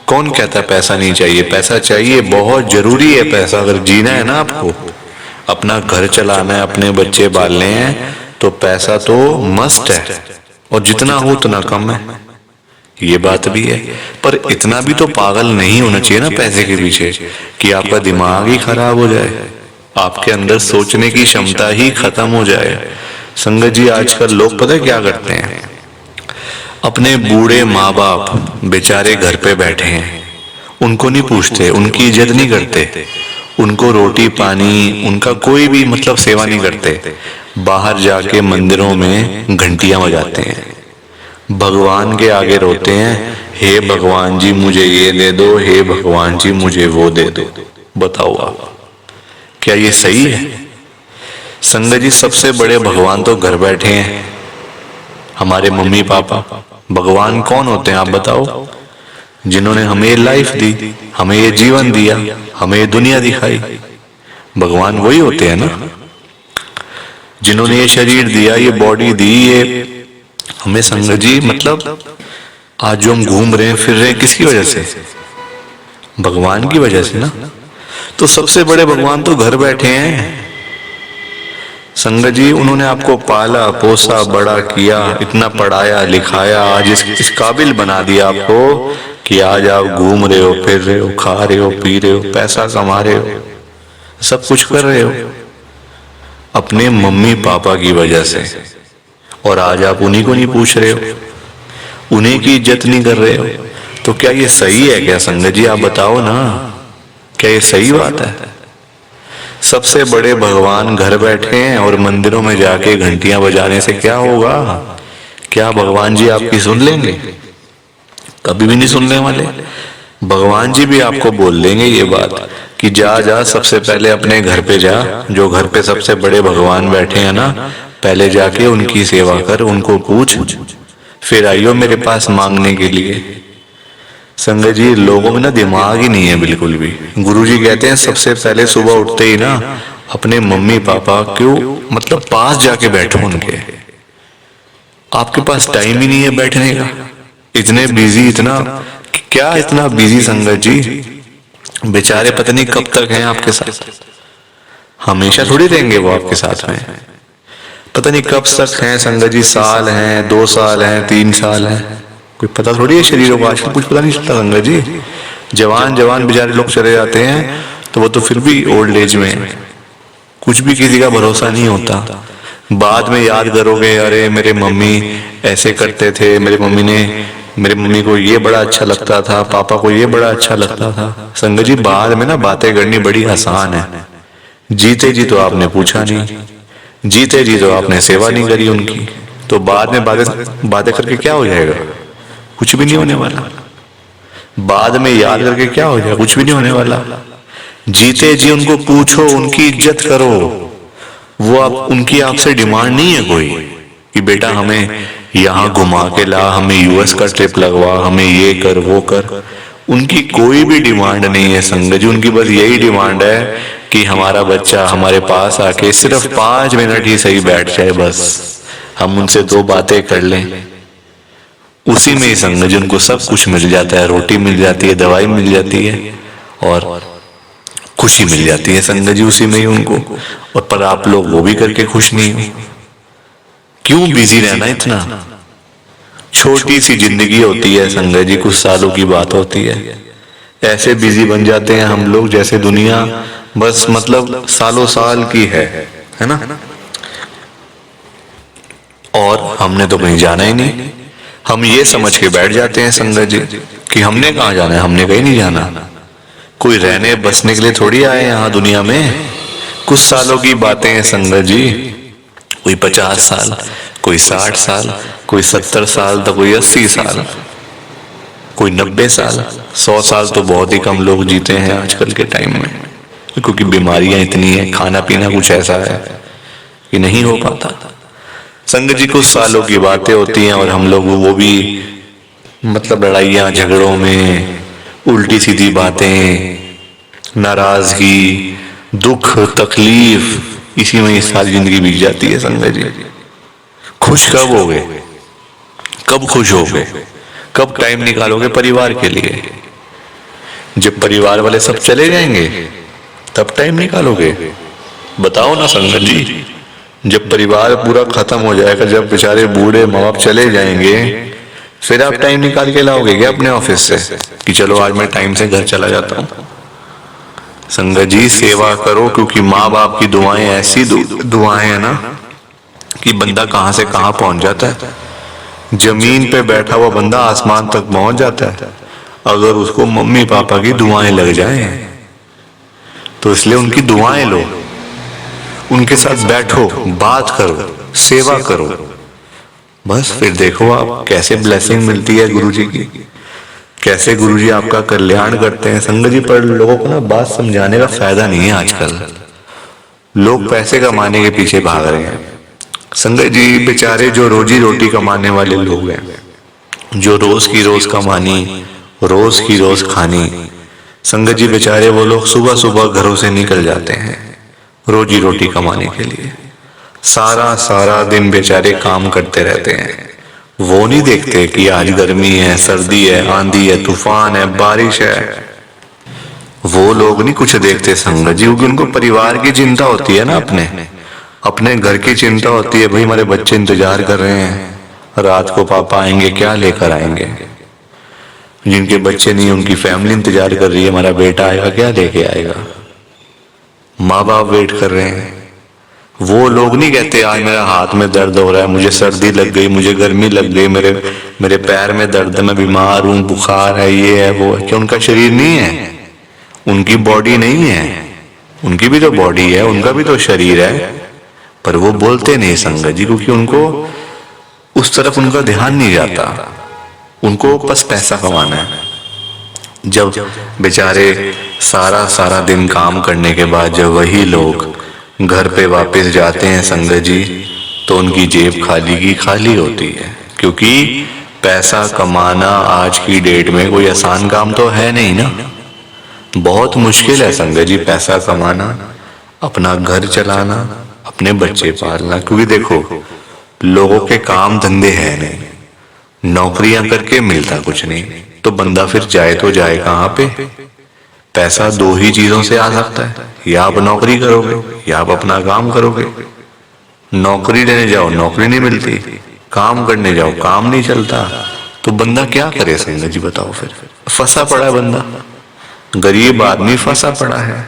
[SPEAKER 1] कौन कहता है पैसा नहीं चाहिए, पैसा चाहिए, बहुत जरूरी है पैसा। अगर जीना है ना आपको, अपना घर चलाना है, अपने बच्चे पालने हैं, तो पैसा तो मस्ट है, और जितना हो उतना कम है, ये बात भी है। पर इतना भी तो पागल नहीं होना चाहिए ना पैसे के पीछे कि आपका दिमाग ही खराब हो जाए, आपके अंदर सोचने की क्षमता ही खत्म हो जाए। संगत जी आजकल लोग पता है क्या करते हैं, अपने बूढ़े माँ बाप बेचारे घर पे बैठे हैं, उनको नहीं पूछते, उनकी इज्जत नहीं करते, उनको रोटी पानी, उनका कोई भी मतलब सेवा नहीं करते। बाहर जाके मंदिरों में घंटियां बजाते हैं, भगवान के आगे रोते हैं, हे भगवान जी मुझे ये दे दो, हे भगवान जी मुझे वो दे दो। बताओ आप, क्या ये सही है? संगत जी सबसे बड़े भगवान तो घर बैठे हैं, हमारे मम्मी पापा। भगवान कौन होते हैं आप बताओ? जिन्होंने हमें ये लाइफ दी, हमें ये जीवन दिया, हमें ये दुनिया दिखाई, भगवान वही होते हैं ना। जिन्होंने ये शरीर दिया, ये बॉडी दी, ये हमें संगत जी मतलब आज जो हम घूम रहे हैं फिर रहे हैं किसकी वजह से? भगवान की वजह से ना। तो सबसे बड़े भगवान तो घर बैठे हैं संगत जी। उन्होंने आपको पाला पोसा बड़ा किया, इतना पढ़ाया लिखाया, आज इस काबिल बना दिया आपको कि आज आप घूम रहे हो, फिर रहे हो, खा रहे हो, पी रहे हो, पैसा कमा रहे हो, सब कुछ कर रहे हो अपने मम्मी पापा की वजह से। और आज आप उन्हीं को नहीं पूछ रहे हो, उन्हीं की इज्जत नहीं कर रहे हो। तो क्या ये सही है क्या संगत जी? आप बताओ ना, क्या ये सही बात है? सबसे बड़े भगवान घर बैठे हैं और मंदिरों में जाके घंटियां बजाने से क्या होगा? क्या भगवान जी आपकी सुन लेंगे? कभी भी नहीं सुनने वाले। भगवान जी भी आपको बोल देंगे ये बात कि जा जा सबसे पहले अपने घर पे जा, जो घर पे सबसे बड़े भगवान बैठे हैं ना, पहले जाके उनकी सेवा कर, उनको पूछ, फिर आइयो मेरे पास मांगने के लिए। संगत जी लोगों में ना दिमाग ही नहीं है बिल्कुल भी। गुरुजी कहते हैं सबसे पहले सुबह उठते ही ना अपने मम्मी पापा क्यों मतलब पास जाके बैठो उनके। आपके पास टाइम ही नहीं है बैठने का, इतने बिजी, इतना क्या इतना बिजी संगत जी। बेचारे पता नहीं कब तक हैं आपके साथ, हमेशा थोड़ी रहेंगे वो आपके साथ में। पता नहीं कब तक हैं संगत जी, साल हैं, 2 साल हैं, 3 साल हैं, कोई पता थोड़ी है शरीरों को। आजकल कुछ पता नहीं चलता संगत जी। जवान जवान बेचारे लोग चले जाते हैं तो वो तो फिर भी ओल्ड एज में, कुछ भी किसी का भरोसा नहीं होता। बाद में याद करोगे अरे मेरे मम्मी ऐसे करते थे, मेरे मम्मी को ये बड़ा अच्छा लगता था, पापा को ये बड़ा अच्छा लगता था। संगत जी बाद में ना बातें करनी बड़ी आसान है, जीते जी तो आपने पूछा नहीं, जीते जी तो आपने सेवा नहीं करी उनकी, तो बाद में बातें करके क्या हो जाएगा? कुछ भी नहीं होने वाला। बाद में याद करके क्या हो जाएगा? कुछ भी नहीं होने वाला। जीते जी उनको पूछो, उनकी इज्जत करो। वो आप उनकी आपसे डिमांड नहीं है कोई कि बेटा हमें यहाँ घुमा के ला, हमें यूएस का ट्रिप लगवा, हमें ये कर वो कर। उनकी कोई भी डिमांड नहीं है संगत जी। उनकी बस यही डिमांड है कि हमारा बच्चा हमारे पास आके सिर्फ 5 मिनट ही सही बैठ जाए, बस हम उनसे 2 बातें कर लें। उसी में ही संगत जी उनको सब कुछ मिल जाता है, रोटी मिल जाती है, दवाई मिल जाती है और खुशी मिल जाती है संगत जी उसी में ही उनको। और पर आप लोग वो भी करके खुश नहीं हो। क्यों बिजी रहना इतना? छोटी सी जिंदगी होती है संगत जी, कुछ सालों की बात होती है। ऐसे बिजी बन जाते हैं हम लोग जैसे दुनिया बस मतलब सालों साल की है ना। और हमने तो कहीं जाना ही नहीं। हम ये समझ के बैठ जाते हैं संगत जी कि हमने कहाँ जाना है, हमने कहीं नहीं जाना। कोई रहने बसने के लिए थोड़ी आए यहाँ दुनिया में। कुछ सालों की बातें हैं संगत जी, कोई 50 साल, कोई 60 साल, कोई 70 साल, तो कोई 80 साल, कोई 90 साल। 100 साल तो बहुत ही कम लोग जीते हैं आजकल के टाइम में, क्योंकि बीमारियां इतनी है, खाना पीना कुछ ऐसा है कि नहीं हो पाता। संगत जी कुछ सालों की बातें होती हैं और हम लोग वो भी मतलब लड़ाइयाँ झगड़ों में, उल्टी सीधी बातें, नाराजगी, दुख तकलीफ, इसी में सारी जिंदगी बीत जाती है संगत जी। खुश कब होगे? कब खुश होगे? कब टाइम निकालोगे परिवार के लिए? जब परिवार वाले सब चले जाएंगे तब टाइम निकालोगे? बताओ ना संगत जी। जब परिवार पूरा खत्म हो जाएगा, जब बेचारे बूढ़े माँ बाप चले जाएंगे, फिर आप टाइम निकाल के लाओगे क्या अपने ऑफिस से कि चलो आज मैं टाइम से घर चला जाता हूँ? संगत जी सेवा करो, क्योंकि माँ बाप की दुआएं ऐसी दुआएं है ना कि बंदा कहाँ से कहाँ पहुंच जाता है। जमीन पे बैठा हुआ बंदा आसमान तक पहुंच जाता है अगर उसको मम्मी पापा की दुआएं लग जाएं। तो इसलिए उनकी दुआएं लो, उनके साथ बैठो, बात करो, सेवा करो, बस फिर देखो आप कैसे ब्लेसिंग मिलती है गुरुजी की, कैसे गुरुजी आपका कल्याण करते हैं। संगत जी पर लोगों को ना बात समझाने का फायदा नहीं है आजकल। लोग पैसे कमाने के पीछे भाग रहे हैं। संगत जी बेचारे जो रोजी रोटी कमाने वाले लोग हैं, जो रोज की रोज कमानी, रोज की रोज खानी, संगत जी बेचारे वो लोग सुबह सुबह घरों से निकल जाते हैं रोजी रोटी कमाने के लिए। सारा सारा दिन बेचारे काम करते रहते हैं। वो नहीं देखते कि आज गर्मी है, सर्दी है, आंधी है, तूफान है, बारिश है। वो लोग नहीं कुछ देखते संगत जी, क्योंकि उनको परिवार की चिंता होती है ना, अपने घर की चिंता होती है। भाई हमारे बच्चे इंतजार कर रहे हैं, रात को पापा आएंगे, क्या लेकर आएंगे। जिनके बच्चे नहीं, उनकी फैमिली इंतजार कर रही है, हमारा बेटा आएगा, क्या लेके आएगा। माँ बाप वेट कर रहे हैं। वो लोग नहीं कहते आज मेरा हाथ में दर्द हो रहा है, मुझे सर्दी लग गई, मुझे गर्मी लग गई, मेरे पैर में दर्द है, मैं बीमार हूँ, बुखार है, ये है वो है। क्या उनका शरीर नहीं है? उनकी बॉडी नहीं है? उनकी भी तो बॉडी है, उनका भी तो शरीर है, पर वो बोलते नहीं संगत जी, क्योंकि उनको उस तरफ उनका ध्यान नहीं जाता। उनको बस पैसा कमाना है। जब बेचारे सारा सारा दिन काम करने के बाद जब वही लोग घर पे वापस जाते हैं संगत जी, तो उनकी जेब खाली की खाली होती है। क्योंकि पैसा कमाना आज की डेट में कोई आसान काम तो है नहीं ना, बहुत मुश्किल है संगत जी पैसा कमाना, अपना घर चलाना, अपने बच्चे पालना। क्योंकि देखो लोगों के काम धंधे है नहीं, नौकरियां करके मिलता कुछ नहीं, तो बंदा फिर जाए तो जाए कहाँ पे। पैसा दो ही चीजों से आ सकता है, या आप नौकरी करोगे या आप अपना काम करोगे। नौकरी लेने जाओ नौकरी नहीं मिलती, काम करने जाओ काम नहीं चलता, तो बंदा क्या करे संगत जी बताओ। फिर फंसा पड़ा है बंदा, गरीब आदमी फंसा पड़ा है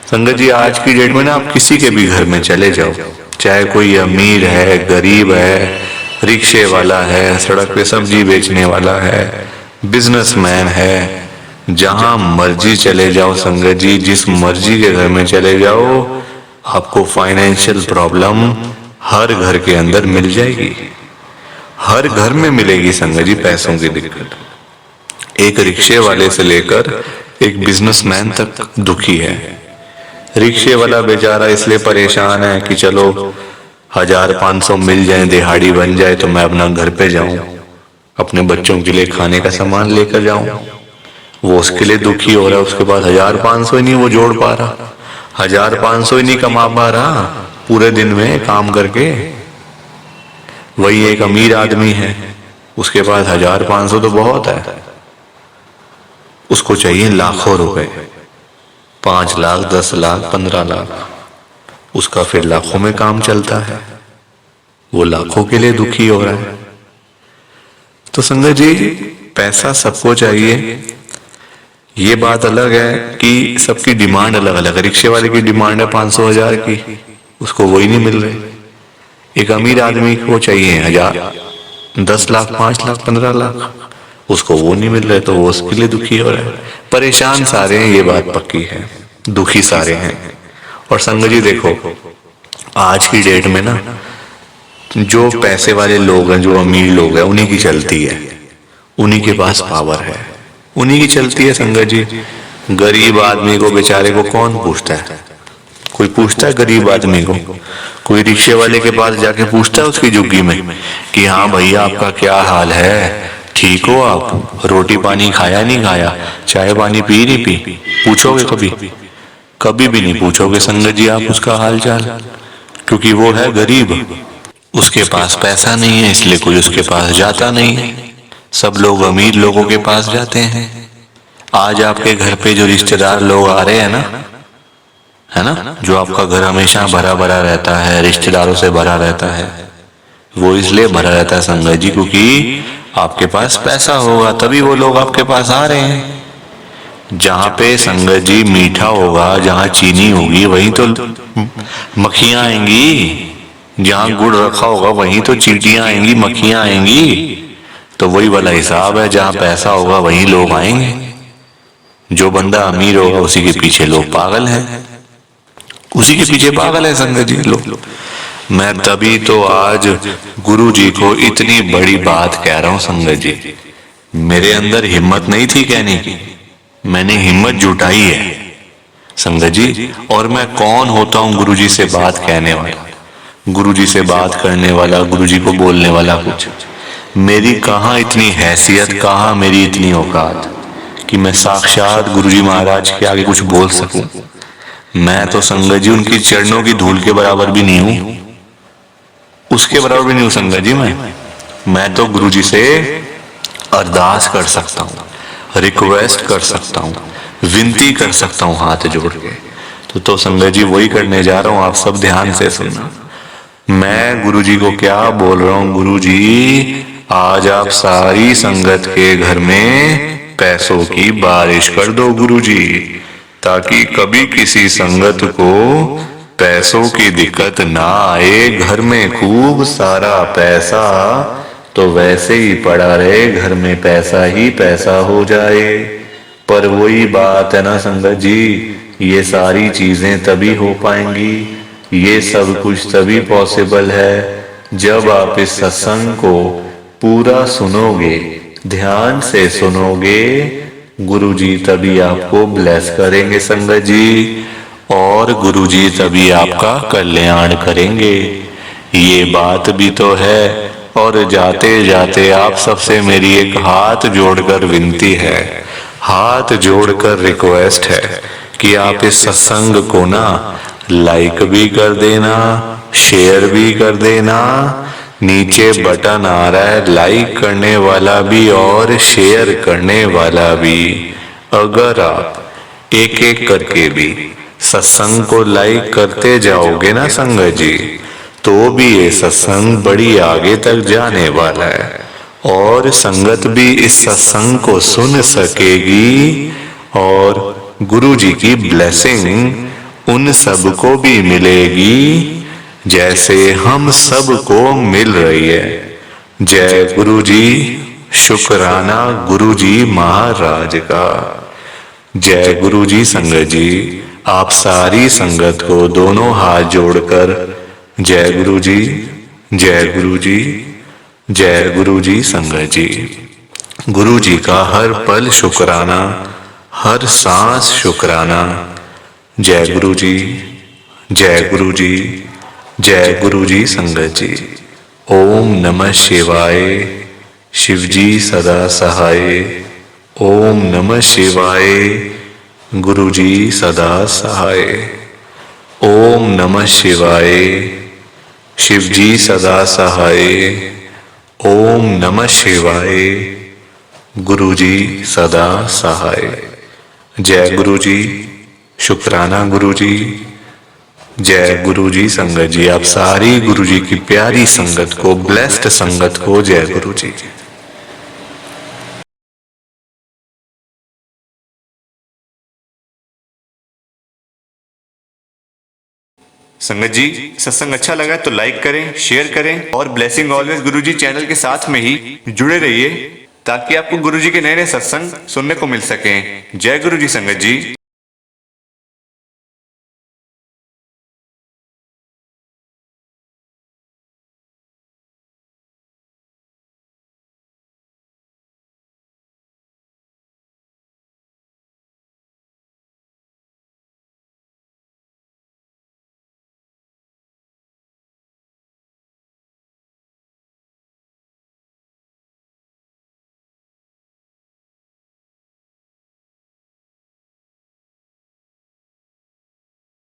[SPEAKER 1] संगत जी। आज की डेट में ना आप किसी के भी घर में चले जाओ, चाहे कोई अमीर है, गरीब है, रिक्शे वाला है, सड़क पे सब्जी बेचने वाला है, बिजनेसमैन है, जहां मर्जी चले जाओ संगत जी, जिस मर्जी के घर में चले जाओ, आपको फाइनेंशियल प्रॉब्लम हर घर के अंदर मिल जाएगी। हर घर में मिलेगी संगत जी पैसों की दिक्कत। एक रिक्शे वाले से लेकर एक बिजनेसमैन तक दुखी है। रिक्शे वाला बेचारा इसलिए परेशान है कि चलो 1000-500 मिल जाए, दिहाड़ी बन जाए, तो मैं अपना घर पे जाऊं, अपने बच्चों के लिए खाने का सामान लेकर जाऊं। वो उसके लिए दुखी हो रहा है, उसके पास 1000-500 ही नहीं वो जोड़ पा रहा, 1000-500 ही नहीं कमा पा रहा पूरे दिन में काम करके। वही एक अमीर आदमी है, उसके पास 1000-500 तो बहुत है, उसको चाहिए लाखों रुपए, 5 लाख, 10 लाख, 15 लाख, उसका फिर लाखों में काम चलता है, वो लाखों के लिए दुखी हो रहा है। तो संगत जी पैसा सबको चाहिए, ये बात अलग है कि सबकी डिमांड अलग अलग है। रिक्शे वाले की डिमांड है 500-1000 की, उसको वही नहीं मिल रहे। एक अमीर आदमी को चाहिए 1000, 10 लाख, 5 लाख, 15 लाख, उसको वो नहीं मिल रहे, तो वो उसके लिए दुखी हो रहा है। परेशान सारे हैं, ये बात पक्की है, दुखी सारे हैं। और संगत जी देखो आज की डेट में ना जो पैसे वाले लोग हैं, जो अमीर लोग हैं, उन्हीं की चलती है, उन्हीं के पास पावर है, उन्हीं की चलती है संगत जी। गरीब आदमी को बेचारे को कौन पूछता है? कोई पूछता है गरीब आदमी को? कोई रिक्शे वाले के पास जाके पूछता है उसकी झुग्गी में कि हाँ भैया आपका क्या हाल है, ठीक हो आप, रोटी पानी खाया नहीं खाया, चाय पानी पी नहीं पी? पूछोगे कभी? कभी भी नहीं पूछोगे संगत जी आप उसका हाल चाल, क्योंकि वो है गरीब, उसके पास पैसा नहीं है, इसलिए कोई उसके पास जाता नहीं है। सब लोग अमीर लोगों के पास जाते हैं। आज आपके घर पे जो रिश्तेदार लोग आ रहे हैं ना, है ना, जो आपका घर हमेशा भरा भरा रहता है, रिश्तेदारों से भरा रहता है, वो इसलिए भरा रहता है संगत जी क्योंकि आपके पास पैसा होगा, तभी वो लोग आपके पास आ रहे हैं। जहाँ पे संगत जी मीठा होगा, जहाँ चीनी होगी, वहीं तो मक्खियां आएंगी। जहाँ गुड़ रखा होगा वहीं तो चींटियां आएंगी, मक्खियां आएंगी। तो वही वाला हिसाब है, जहाँ पैसा होगा वहीं लोग आएंगे। जो बंदा अमीर होगा उसी के पीछे लोग पागल हैं, उसी के पीछे पागल है संगत जी लोग। मैं तभी तो आज गुरु जी को इतनी बड़ी बात कह रहा हूँ संगत जी। मेरे अंदर हिम्मत नहीं थी कहने की, मैंने हिम्मत जुटाई है। संगत जी, और मैं कौन होता हूँ गुरुजी से बात कहने वाला, गुरुजी से बात करने वाला, गुरुजी को बोलने वाला कुछ। मेरी कहाँ इतनी हैसियत, कहाँ मेरी इतनी औकात कि मैं साक्षात गुरुजी महाराज के आगे कुछ बोल सकूं। मैं तो संगत जी उनकी चरणों की धूल के बराबर भी नहीं हूं, उसके बराबर भी नहीं हूं संगत जी। मैं तो गुरुजी से अरदास कर सकता हूँ, रिक्वेस्ट कर सकता हूँ, विनती कर सकता हूँ हाथ जोड़ के। तो संगत जी वही करने जा रहा हूँ, आप सब ध्यान से सुनना। मैं गुरुजी को क्या बोल रहा हूँ, गुरुजी आज आप सारी संगत के घर में पैसों की बारिश कर दो गुरुजी, ताकि कभी किसी संगत को पैसों की दिक्कत ना आए। घर में खूब सारा पैसा तो वैसे ही पड़ा रहे, घर में पैसा ही पैसा हो जाए। पर वही बात है ना संगत जी, ये सारी चीजें तभी हो पाएंगी, ये सब कुछ तभी पॉसिबल है जब आप इस सत्संग को पूरा सुनोगे, ध्यान से सुनोगे। गुरुजी तभी आपको ब्लेस करेंगे संगत जी, और गुरुजी तभी आपका कल्याण करेंगे। ये बात भी तो है। और जाते जाते आप सबसे मेरी एक हाथ जोड़कर विनती है, हाथ जोड़कर रिक्वेस्ट है कि आप इस सत्संग को ना लाइक भी कर देना, शेयर भी कर देना। नीचे बटन आ रहा है लाइक करने वाला भी और शेयर करने वाला भी। अगर आप एक एक करके भी सत्संग को लाइक करते जाओगे ना संगत जी, तो भी ये सत्संग बड़ी आगे तक जाने वाला है, और संगत भी इस सत्संग को सुन सकेगी, और गुरुजी की ब्लेसिंग उन सबको भी मिलेगी जैसे हम सबको मिल रही है। जय गुरुजी, शुक्राना गुरुजी महाराज का। जय गुरुजी संगत जी, आप सारी संगत को दोनों हाथ जोड़कर जय गुरुजी, जय गुरुजी, जय गुरुजी संगत जी। गुरुजी का हर पल शुक्राना, हर सांस शुक्राना। जय गुरुजी, जय गुरुजी, जय गुरुजी संगत जी। ओम नमः शिवाय, शिवजी सदा सहाय। ओम नमः शिवाय, गुरुजी सदा सहाय। ओम नमः शिवाय, शिवजी सदा सहाय। ओम नमः शिवाय, गुरुजी सदा सहाय। जय गुरुजी, शुक्राना गुरुजी, जय गुरुजी संगत जी। आप सारी गुरुजी की प्यारी संगत को, ब्लेस्ड संगत को जय गुरुजी। संगत जी, सत्संग अच्छा लगा तो लाइक करें, शेयर करें, और ब्लेसिंग ऑलवेज गुरुजी चैनल के साथ में ही जुड़े रहिए, ताकि आपको गुरुजी के नए नए सत्संग सुनने को मिल सकें। जय गुरुजी संगत जी।